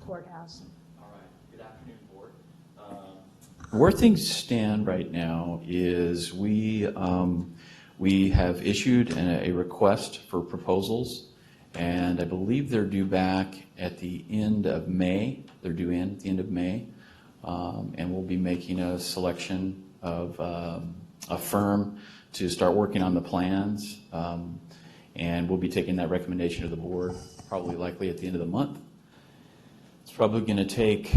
courthouse. All right. Good afternoon, Board. Where things stand right now is we have issued a request for proposals, and I believe they're due back at the end of May. They're due in at the end of May, and we'll be making a selection of a firm to start working on the plans, and we'll be taking that recommendation to the board probably likely at the end of the month. It's probably going to take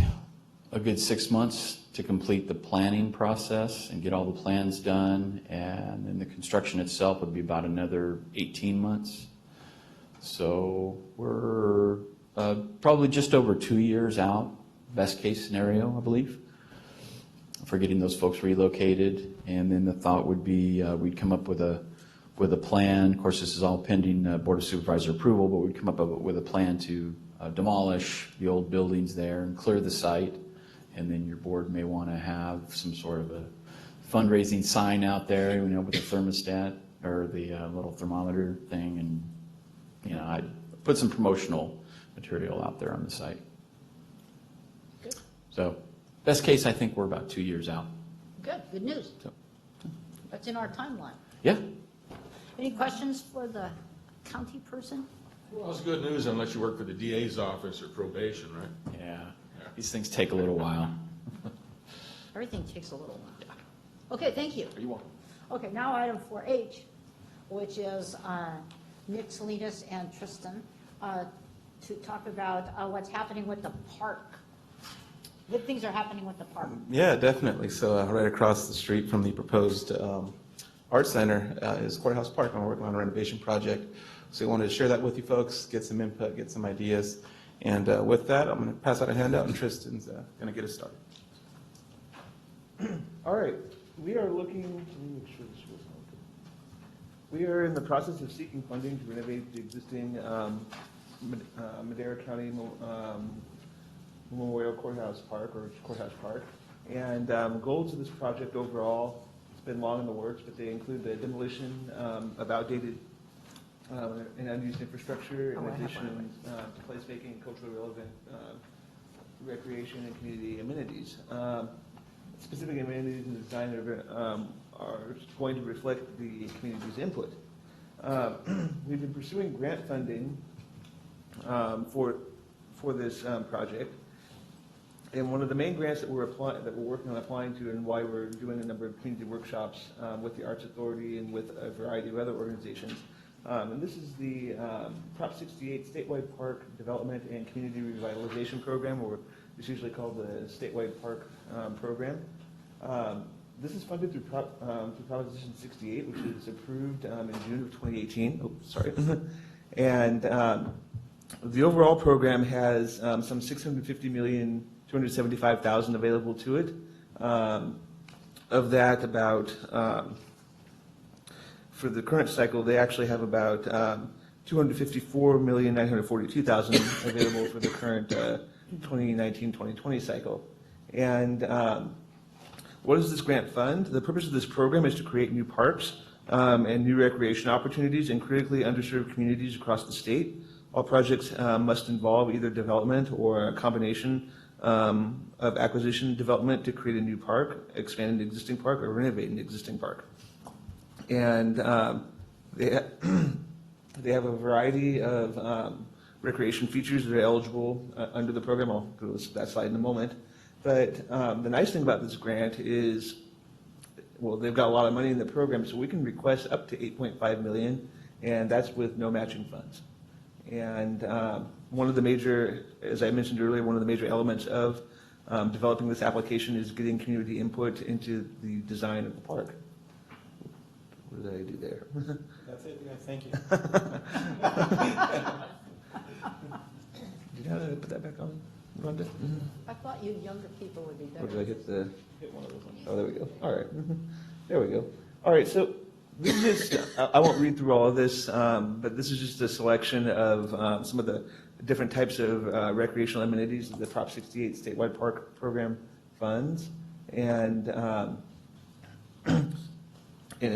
a good 6 months to complete the planning process and get all the plans done, and then the construction itself would be about another 18 months. So we're probably just over 2 years out, best case scenario, I believe, for getting those folks relocated. And then the thought would be we'd come up with a plan. Of course, this is all pending Board of Supervisor approval, but we'd come up with a plan to demolish the old buildings there and clear the site. And then your board may want to have some sort of a fundraising sign out there, with the thermostat or the little thermometer thing, and I'd put some promotional material out there on the site. Good. So, best case, I think we're about 2 years out. Good news. So, That's in our timeline. yeah. Any questions for the county person? Well, it's good news unless you work for the DA's office or probation, right? Yeah. These things take a little while. Everything takes a little while. Okay, thank you. Are you welcome? Okay, now item 4H, which is Nick Salinas and Tristan to talk about what's happening with the park. Good things are happening with the park. Yeah, definitely. So right across the street from the proposed art center is Courthouse Park, and we're working on a renovation project. So we wanted to share that with you folks, get some input, get some ideas. And with that, I'm going to pass out a handout, and Tristan's going to get us started. All right. We are looking, let me make sure this was okay. We are in the process of seeking funding to renovate the existing Madera County Memorial Courthouse Park, or Courthouse Park. And goals of this project overall, it's been long in the works, but they include the demolition of outdated and unused infrastructure, in addition to place vacant and culturally relevant recreation and community amenities. Specific amenities in the design are going to reflect the community's input. We've been pursuing grant funding for this project. And one of the main grants that we're working on applying to, and why we're doing a number of community workshops with the Arts Authority and with a variety of other organizations. And this is the Prop 68 Statewide Park Development and Community Revitalization Program, or it's usually called the Statewide Park Program. This is funded through Proposition 68, which is approved in June of 2018. Oh, sorry. And the overall program has some $650,275,000 available to it. Of that, about for the current cycle, they actually have about $254,942,000 available for the current 2019-2020 cycle. And what does this grant fund? The purpose of this program is to create new parks and new recreation opportunities in critically underserved communities across the state. All projects must involve either development or a combination of acquisition development to create a new park, expand an existing park, or renovate an existing park. And they have a variety of recreation features that are eligible under the program. I'll go to that slide in a moment. But the nice thing about this grant is, well, they've got a lot of money in the program, so we can request up to $8.5 million, and that's with no matching funds. And one of the major, as I mentioned earlier, one of the major elements of developing this application is getting community input into the design of the park. What did I do there? That's it. Yeah, thank you. Did I put that back on, Rhonda? I thought you younger people would be Or did I better. hit one of those ones? Oh, there we go. All right. There we go. All right, so this is just, I won't read through all of this, but this is just a selection of some of the different types of recreational amenities that the Prop 68 Statewide Park Program funds. And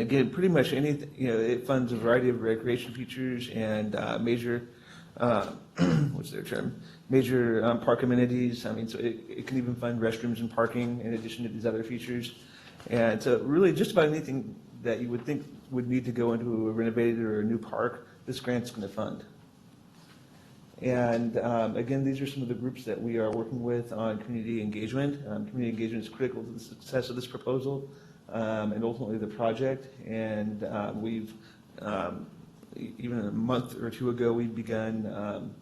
again, pretty much anything, it funds a variety of recreation features and major, what's their term? Major park amenities. I mean, so it can even fund restrooms and parking in addition to these other features. And so really just about anything that you would think would need to go into a renovated or a new park, this grant's going to fund. And again, these are some of the groups that we are working with on community engagement. Community engagement is critical to the success of this proposal and ultimately the project. And we've, even a month or two ago, we've begun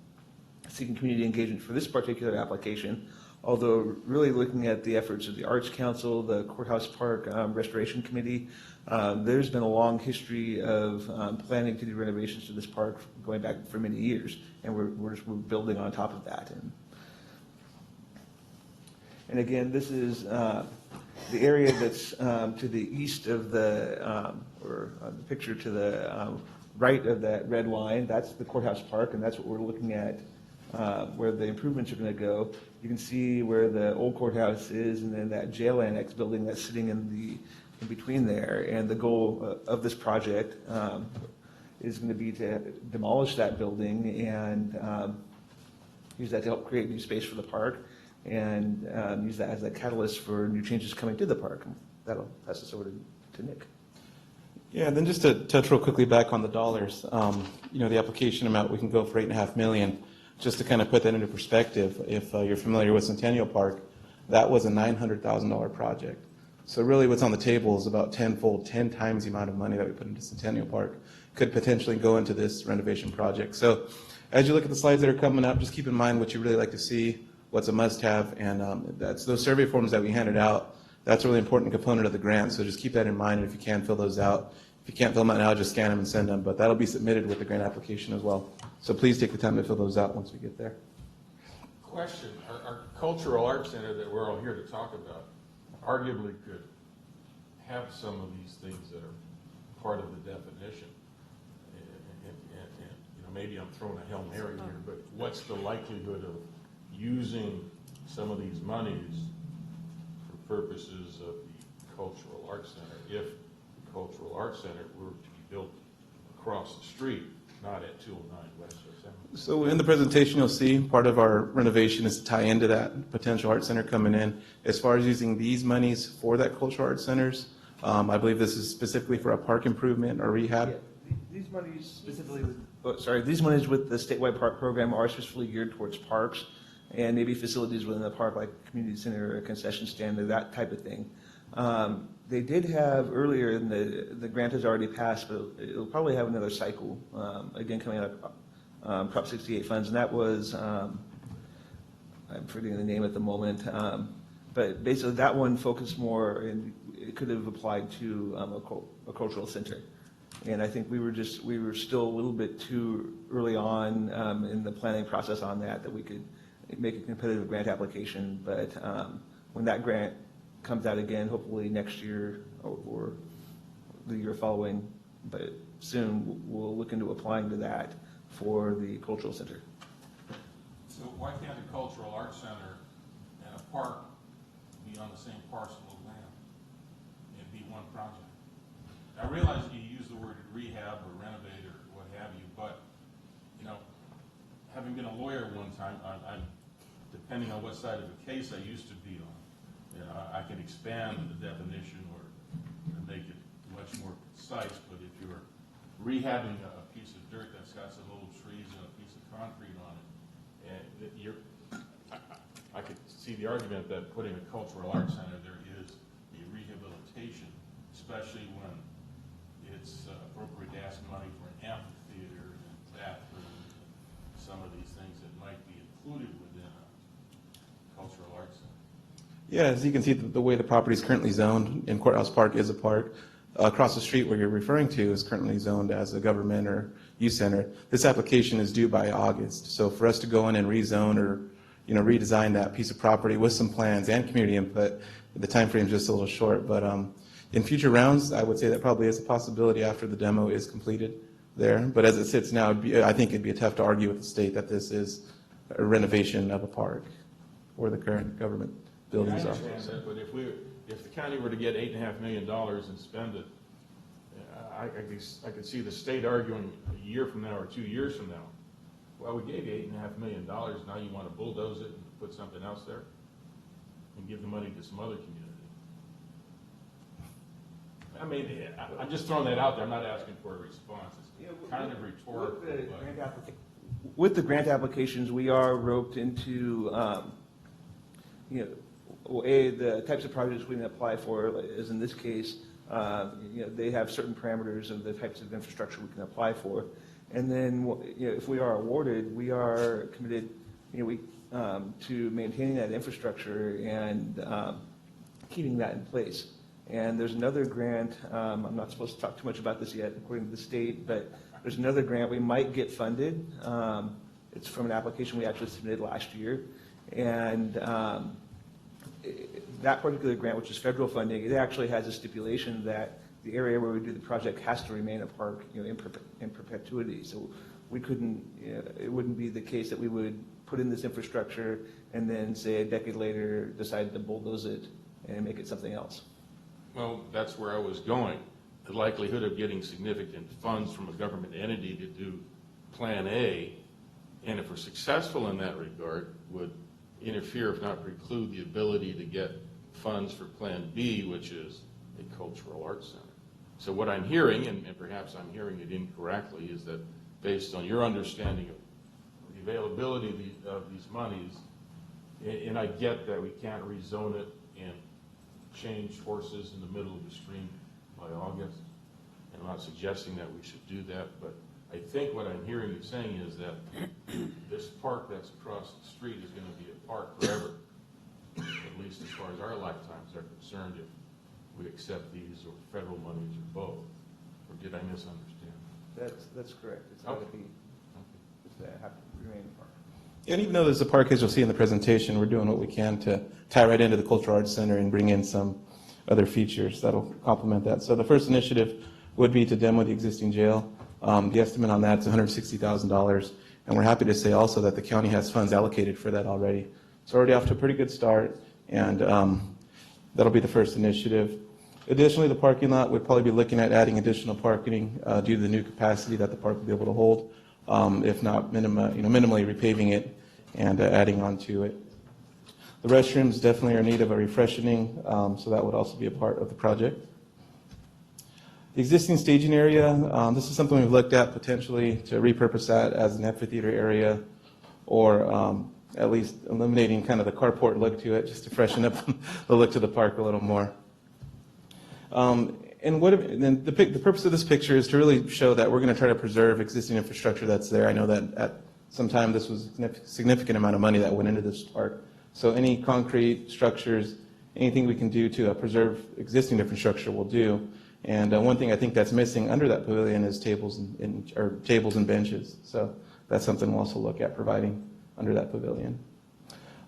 seeking community engagement for this particular application, although really looking at the efforts of the Arts Council, the Courthouse Park Restoration Committee, there's been a long history of planning to do renovations to this park going back for many years, and we're building on top of that. And again, this is the area that's to the east of the picture to the right of that red line, that's the courthouse park, and that's what we're looking at, where the improvements are going to go. You can see where the old courthouse is, and then that jail annex building that's sitting in between there. And the goal of this project is going to be to demolish that building and use that to help create new space for the park, and use that as a catalyst for new changes coming to the park. That'll pass this over to Nick. Yeah, and then just to touch real quickly back on the dollars, the application amount, we can go for $8.5 million. Just to kind of put that into perspective, if you're familiar with Centennial Park, that was a $900,000 project. So really what's on the table is about 10 times the amount of money that we put into Centennial Park could potentially go into this renovation project. So as you look at the slides that are coming up, just keep in mind what you really like to see, what's a must-have, and that's those survey forms that we handed out. That's a really important component of the grant, so just keep that in mind, and if you can, fill those out. If you can't fill them out now, just scan them and send them, but that'll be submitted with the grant application as well. So please take the time to fill those out once we get there. Question, our cultural arts center that we're all here to talk about arguably could have some of these things that are part of the definition. And maybe I'm throwing a Hail Mary here, but what's the likelihood of using some of these monies for purposes of the cultural arts center if the cultural arts center were to be built across the street, not at 209 West Yosemite? So in the presentation, you'll see part of our renovation is to tie into that potential art center coming in. As far as using these monies for that cultural arts centers, I believe this is specifically for a park improvement or rehab. Yeah, these monies specifically these monies with the statewide park program are specifically geared towards parks and maybe facilities within the park like a community center or a concession stand or that type of thing. They did have earlier, and the grant has already passed, but it'll probably have another cycle, again, coming out of Prop 68 funds, and that was, I'm forgetting the name at the moment, but basically that one focused more, and it could have applied to a cultural center. And I think we were still a little bit too early on in the planning process on that we could make a competitive grant application, but when that grant comes out again, hopefully next year or the year following, but soon we'll look into applying to that for the cultural center. So why can't a cultural arts center and a park be on the same parcel of land and be one project? I realize you use the word rehab or renovate or what have you, but having been a lawyer one time, I'm depending on what side of the case I used to be on. I can expand the definition or make it much more concise, but if you're rehabbing a piece of dirt that's got some old trees and a piece of concrete on it, and I could see the argument that putting a cultural arts center there is a rehabilitation, especially when it's appropriate to ask money for an amphitheater and bathrooms and some of these things that might be included within a cultural arts center. Yeah, as you can see, the way the property is currently zoned in Courthouse Park is a park. Across the street where you're referring to is currently zoned as a government or youth center. This application is due by August. So for us to go in and rezone or redesign that piece of property with some plans and community input, the time frame is just a little short. But in future rounds, I would say that probably is a possibility after the demo is completed there. But as it sits now, I think it'd be tough to argue with the state that this is a renovation of a park or the current government buildings I are. understand that, but if the county were to get $8.5 million and spend it, I could see the state arguing a year from now or 2 years from now, well, we gave you $8.5 million, now you want to bulldoze it and put something else there and give the money to some other community. I mean, I'm just throwing that out there. I'm not asking for a response. It's kind of rhetorical. With the grant applications, we are roped into, the types of projects we can apply for, as in this case, they have certain parameters of the types of infrastructure we can apply for. And then, if we are awarded, we are committed, to maintaining that infrastructure and keeping that in place. And there's another grant, I'm not supposed to talk too much about this yet, according to the state, but there's another grant we might get funded. It's from an application we actually submitted last year. And that particular grant, which is federal funding, it actually has a stipulation that the area where we do the project has to remain a park, in perpetuity. So we couldn't, it wouldn't be the case that we would put in this infrastructure and then, say, a decade later, decide to bulldoze it and make it something else. Well, that's where I was going. The likelihood of getting significant funds from a government entity to do Plan A, and if we're successful in that regard, would interfere, if not preclude, the ability to get funds for Plan B, which is a cultural arts center. So what I'm hearing, and perhaps I'm hearing it incorrectly, is that based on your understanding of the availability of these monies, and I get that we can't rezone it and change horses in the middle of the stream by August, and I'm not suggesting that we should do that, but I think what I'm hearing you saying is that this park that's across the street is going to be a park forever, at least as far as our lifetimes are concerned, if we accept these or federal monies or both. Or did I misunderstand? That's correct. It's got to be, it's to have to remain a park. And even though there's a park, as you'll see in the presentation, we're doing what we can to tie right into the Cultural Arts Center and bring in some other features that'll complement that. So the first initiative would be to demo the existing jail. The estimate on that is $160,000, and we're happy to say also that the county has funds allocated for that already. So already off to a pretty good start, and that'll be the first initiative. Additionally, the parking lot would probably be looking at adding additional parking due to the new capacity that the park will be able to hold, if not minimally repaving it and adding on to it. The restrooms definitely are in need of a refreshing, so that would also be a part of the project. The existing staging area, this is something we've looked at potentially to repurpose that as an amphitheater area, or at least eliminating kind of the carport look to it, just to freshen up the look to the park a little more. And then the purpose of this picture is to really show that we're going to try to preserve existing infrastructure that's there. I know that at some time this was a significant amount of money that went into this park. So any concrete structures, anything we can do to preserve existing infrastructure will do. And one thing I think that's missing under that pavilion is tables and benches. So that's something we'll also look at providing under that pavilion.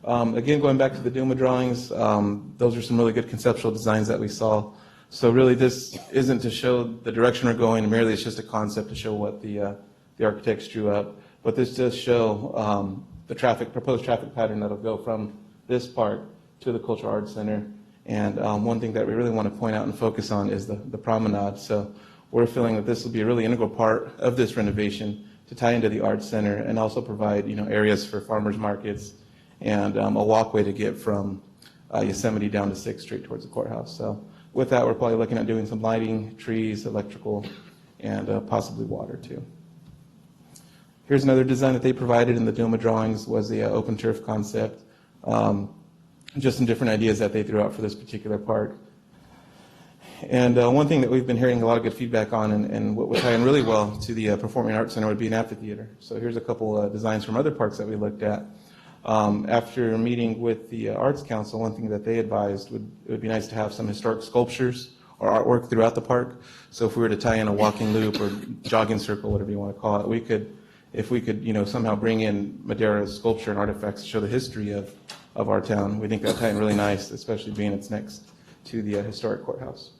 Again, going back to the Duma drawings, those are some really good conceptual designs that we saw. So really this isn't to show the direction we're going, merely it's just a concept to show what the architects drew up. But this does show the proposed traffic pattern that'll go from this park to the Cultural Arts Center. And one thing that we really want to point out and focus on is the promenade. So we're feeling that this will be a really integral part of this renovation to tie into the Arts Center and also provide areas for farmers markets and a walkway to get from Yosemite down to 6th Street towards the courthouse. So with that, we're probably looking at doing some lighting, trees, electrical, and possibly water too. Here's another design that they provided in the Duma drawings was the open turf concept. Just some different ideas that they threw out for this particular park. And one thing that we've been hearing a lot of good feedback on, and what would tie in really well to the Performing Arts Center, would be an amphitheater. So here's a couple designs from other parks that we looked at. After meeting with the Arts Council, one thing that they advised it would be nice to have some historic sculptures or artwork throughout the park. So if we were to tie in a walking loop or jogging circle, whatever you want to call it, if we could somehow bring in Madera's sculpture and artifacts to show the history of our town, we think that would tie in really nice, especially being it's next to the historic courthouse.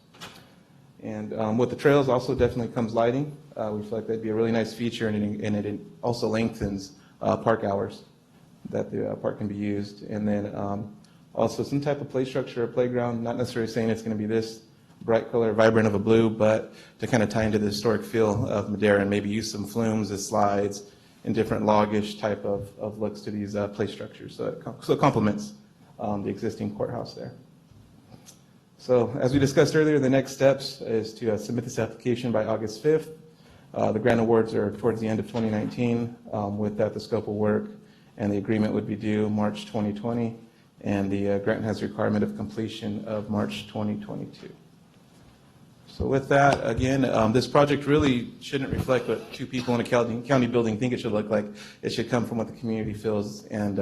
And with the trails also definitely comes lighting. We feel like that'd be a really nice feature, and it also lengthens park hours that the park can be used. And then also some type of play structure or playground, not necessarily saying it's going to be this bright color, vibrant of a blue, but to kind of tie into the historic feel of Madera and maybe use some flumes as slides and different loggish type of looks to these play structures. So it complements the existing courthouse there. So as we discussed earlier, the next steps is to submit this application by August 5th. The grant awards are towards the end of 2019. With that, the scope of work and the agreement would be due March 2020, and the grant has a requirement of completion of March 2022. So with that, again, this project really shouldn't reflect what two people in a county building think it should look like. It should come from what the community feels and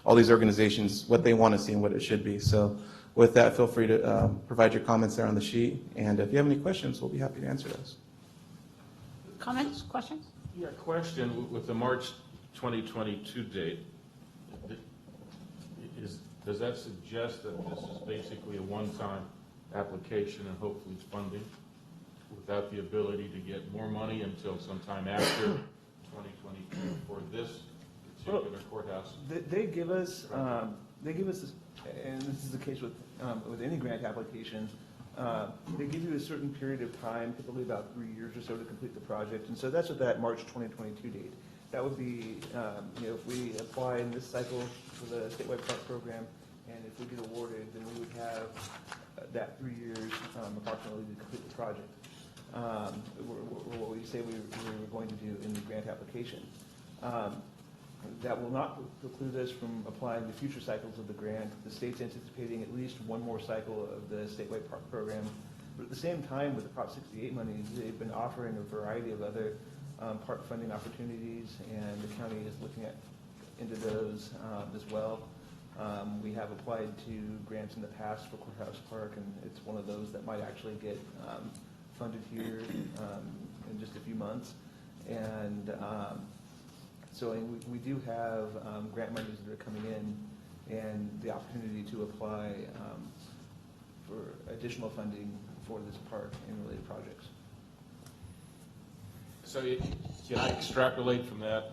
all these organizations, what they want to see and what it should be. So with that, feel free to provide your comments there on the sheet. And if you have any questions, we'll be happy to answer those. Comments, questions? Yeah, question with the March 2022 date. does that suggest that this is basically a one-time application and hopefully funding without the ability to get more money until sometime after 2022 for this particular courthouse? They give us, this, and this is the case with any grant application, they give you a certain period of time, typically about 3 years or so, to complete the project. And so that's what that March 2022 date. That would be, if we apply in this cycle for the statewide park program, and if we get awarded, then we would have that 3 years approximately to complete the project. What we say we were going to do in the grant application. That will not preclude us from applying to future cycles of the grant. The state's anticipating at least one more cycle of the statewide park program. But at the same time, with the Prop 68 money, they've been offering a variety of other park funding opportunities, and the county is looking into those as well. We have applied to grants in the past for Courthouse Park, and it's one of those that might actually get funded here in just a few months. And so we do have grant monies that are coming in, and the opportunity to apply for additional funding for this park and related projects. So can I extrapolate from that,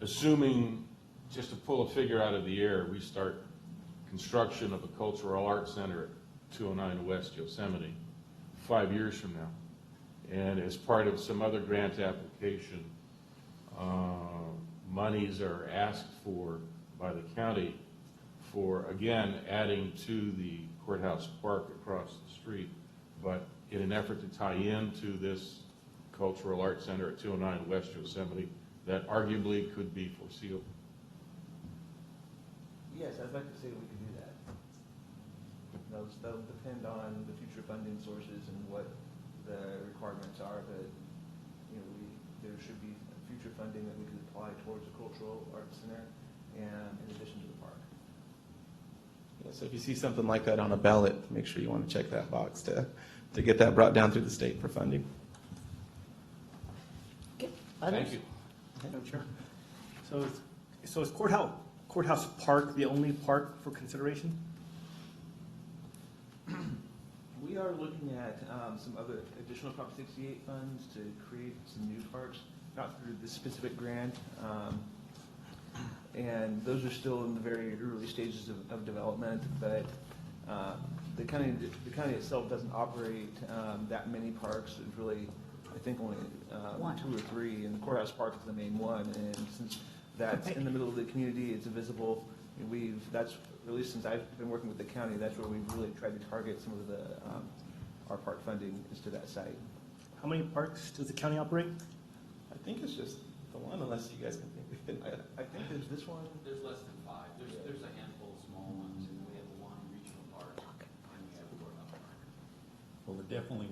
assuming, just to pull a figure out of the air, we start construction of a cultural arts center at 209 West Yosemite 5 years from now, and as part of some other grant application, monies are asked for by the county for, again, adding to the courthouse park across the street, but in an effort to tie into this cultural arts center at 209 West Yosemite, that arguably could be foreseeable. Yes, I'd like to say we could do that. That'll depend on the future funding sources and what the requirements are, but there should be future funding that we could apply towards the cultural arts center and in addition to the park. Yeah, so if you see something like that on a ballot, make sure you want to check that box to get that brought down through the state for funding. Thank you. Madam Chair. So is Courthouse Park the only park for consideration? We are looking at some other additional Prop 68 funds to create some new parks, not through this specific grant. And those are still in the very early stages of development, but the county itself doesn't operate that many parks. It's really, I think, only One. 2 or 3, and the Courthouse Park is the main one. And since that's in the middle of the community, it's visible. That's, at least since I've been working with the county, that's where we've really tried to target some of our park funding is to that site. How many parks does the county operate? I think it's just the one, unless you guys can think of it. I think there's this one. There's less than 5. There's a handful of small ones, and then we have one regional park, and we have a courthouse park. Well, we definitely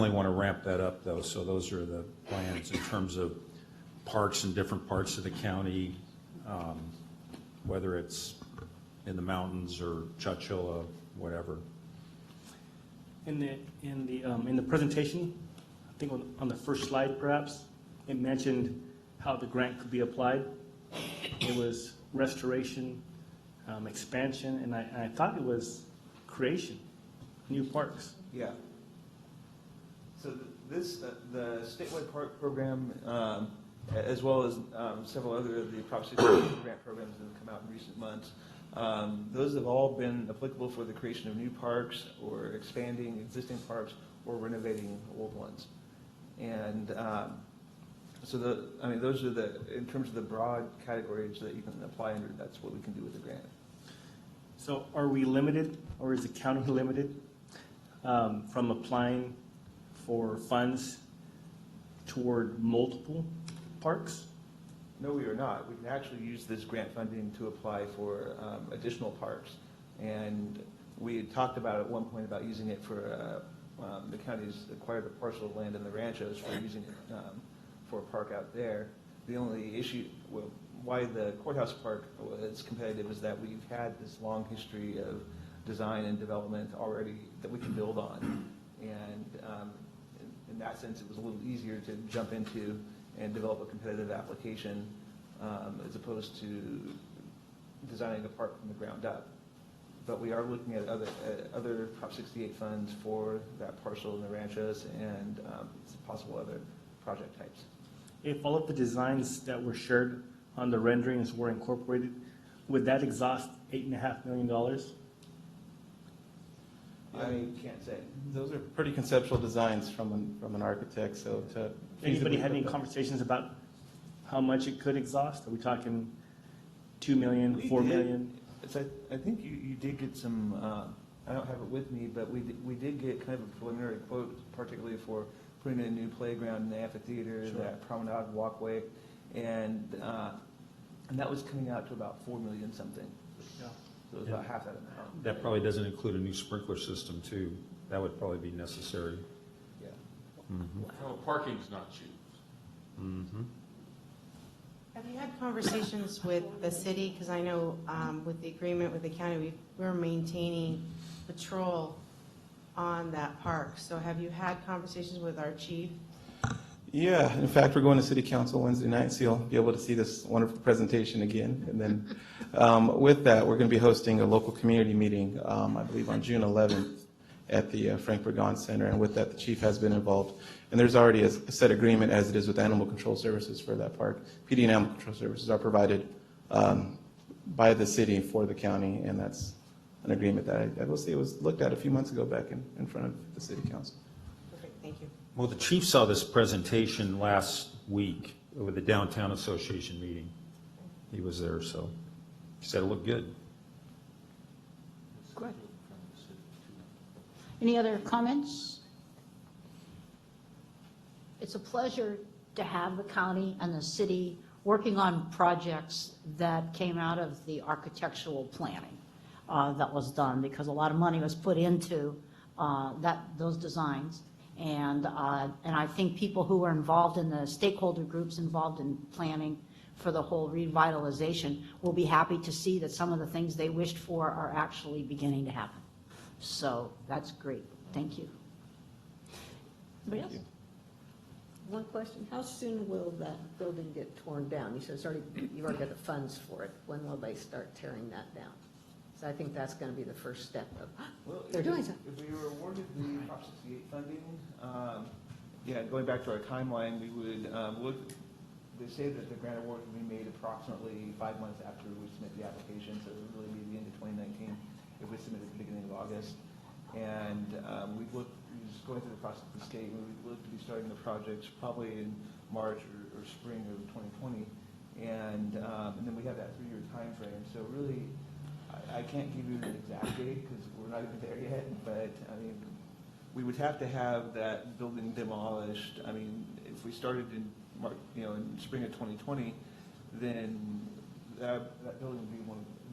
want to ramp that up, though, so those are the plans in terms of parks in different parts of the county, whether it's in the mountains or Chowchilla, whatever. In the presentation, I think on the first slide perhaps, it mentioned how the grant could be applied. It was restoration, expansion, and I thought it was creation, new parks. Yeah. So the statewide park program, as well as several other of the Prop 68 grant programs that have come out in recent months, those have all been applicable for the creation of new parks or expanding existing parks or renovating old ones. And so those are in terms of the broad categories that you can apply under, that's what we can do with the grant. So are we limited, or is the county limited from applying for funds toward multiple parks? No, we are not. We can actually use this grant funding to apply for additional parks. And we had talked about at one point about using it for, the county's acquired a parcel of land in the ranchos for using it for a park out there. The only issue, why the courthouse park was competitive is that we've had this long history of design and development already that we can build on. And in that sense, it was a little easier to jump into and develop a competitive application as opposed to designing a park from the ground up. But we are looking at other Prop 68 funds for that parcel in the ranchos and possible other project types. If all of the designs that were shared on the renderings were incorporated, would that exhaust $8.5 million? I can't say. Those are pretty conceptual designs from an architect, so to. Anybody feasibly had any put them- conversations about how much it could exhaust? Are we talking 2 million, We 4 did. million? I think you did get some, I don't have it with me, but we did get kind of a preliminary quote, particularly for putting in a new playground in the amphitheater, Sure. that promenade walkway, and that was coming out to about 4 million something. Yeah. So it was about half that amount. That probably doesn't include a new sprinkler system, too. That would probably be necessary. Yeah. Well, parking's not cheap. Mhm. Have you had conversations with the city? Because I know with the agreement with the county, we're maintaining patrol on that park. So have you had conversations with our chief? Yeah, in fact, we're going to city council Wednesday night, so you'll be able to see this wonderful presentation again. And then with that, we're going to be hosting a local community meeting, I believe on June 11th at the Frank Burgon Center. And with that, the chief has been involved. And there's already a set agreement, as it is with animal control services for that park. PD and animal control services are provided by the city for the county, and that's an agreement that I will say was looked at a few months ago back in front of the city council. Perfect, thank you. Well, the chief saw this presentation last week with the Downtown Association meeting. He was there, so he said it looked good. Good. Any other comments? It's a pleasure to have the county and the city working on projects that came out of the architectural planning that was done, because a lot of money was put into those designs. And I think people who were involved in the stakeholder groups involved in planning for the whole revitalization will be happy to see that some of the things they wished for are actually beginning to happen. So that's great. Thank you. Anybody else? One question, how soon will that building get torn down? You said you've already got the funds for it. When will they start tearing that down? So I think that's going to be the first step of, Well, they're doing something. If we were awarded the Prop 68 funding, going back to our timeline, we would look, they say that the grant award would be made approximately 5 months after we submit the application, so it would really be the end of 2019 if we submit at the beginning of August. And we've looked, just going through the process of the state, we would look to be starting the projects probably in March or spring of 2020. And then we have that 3-year time frame. So really, I can't give you an exact date because we're not even there yet, but I mean, we would have to have that building demolished. I mean, if we started in March, in spring of 2020, then that building would be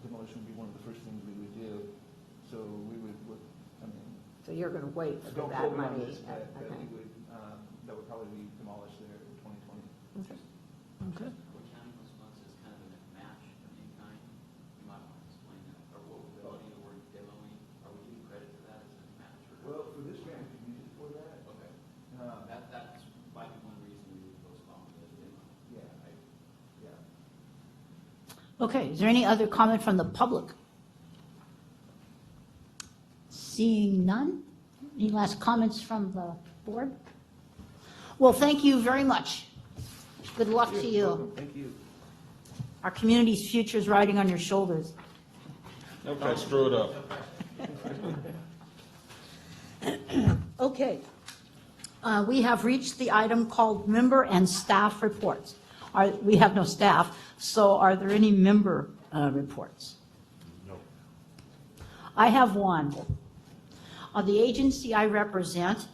demolition would be one of the first things we would do. So we would look, So you're going to wait for don't that quote me on money? this, but Okay. that would probably be demolished there in 2020. Okay. What county most months is kind of a match of any kind? You might want to explain that. Or what we're building or we're demoing, are we getting credit for that as a match? Well, for this grant, we can use it for that. Okay. That's might be one reason we would postpone the demo. Yeah. Okay, is there any other comment from the public? Seeing none? Any last comments from the board? Well, thank you very much. Good luck to you. Welcome. Thank you. Our community's future is riding on your shoulders. Don't screw it up. Okay. We have reached the item called member and staff reports. We have no staff, so are there any member reports? No. I have one. The agency I represent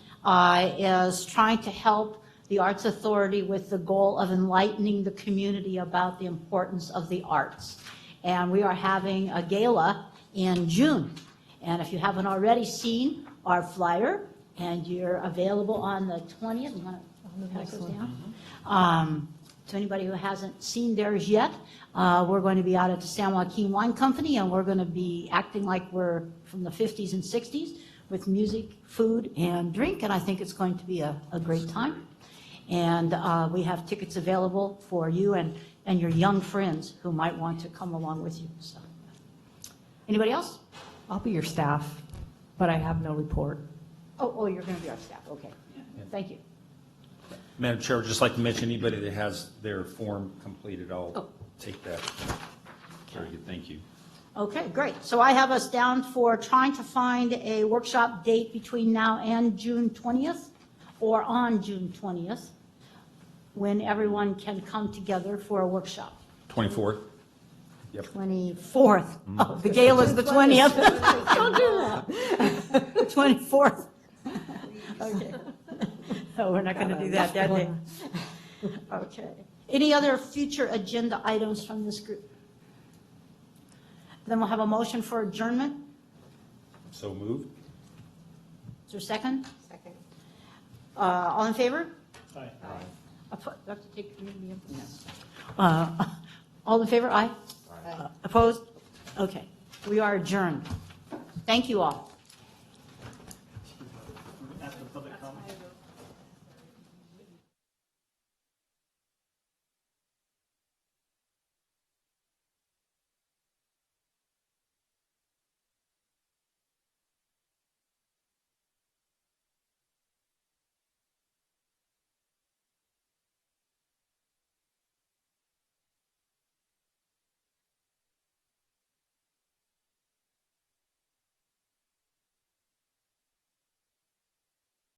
is trying to help the Arts Authority with the goal of enlightening the community about the importance of the arts. And we are having a gala in June. And if you haven't already seen our flyer, and you're available on the 20th, you want to pass those down? To anybody who hasn't seen theirs yet, we're going to be out at the San Joaquin Wine Company, and we're going to be acting like we're from the 50s and 60s with music, food, and drink, and I think it's going to be a great time. And we have tickets available for you and and your young friends who might want to come along with you. So, anybody else? I'll be your staff, but I have no report. Oh, you're going to be our staff, okay. Thank you. Madam Chair, I'd just like to mention, anybody that has their form completed, I'll take that. Very good, thank you. Okay, great. So I have us down for trying to find a workshop date between now and June 20th, or on June 20th, when everyone can come together for a workshop. 24th? Yep. 24th. Oh, the gala is the 20th. Don't do that. 24th. Okay. No, we're not going to do that day. Okay. Any other future agenda items from this group? Then we'll have a motion for adjournment. So moved? Is there a second? Second. All in favor? Aye. Do I have to take community input? No. All in favor? Aye. Aye. Opposed? Okay. We are adjourned. Thank you all.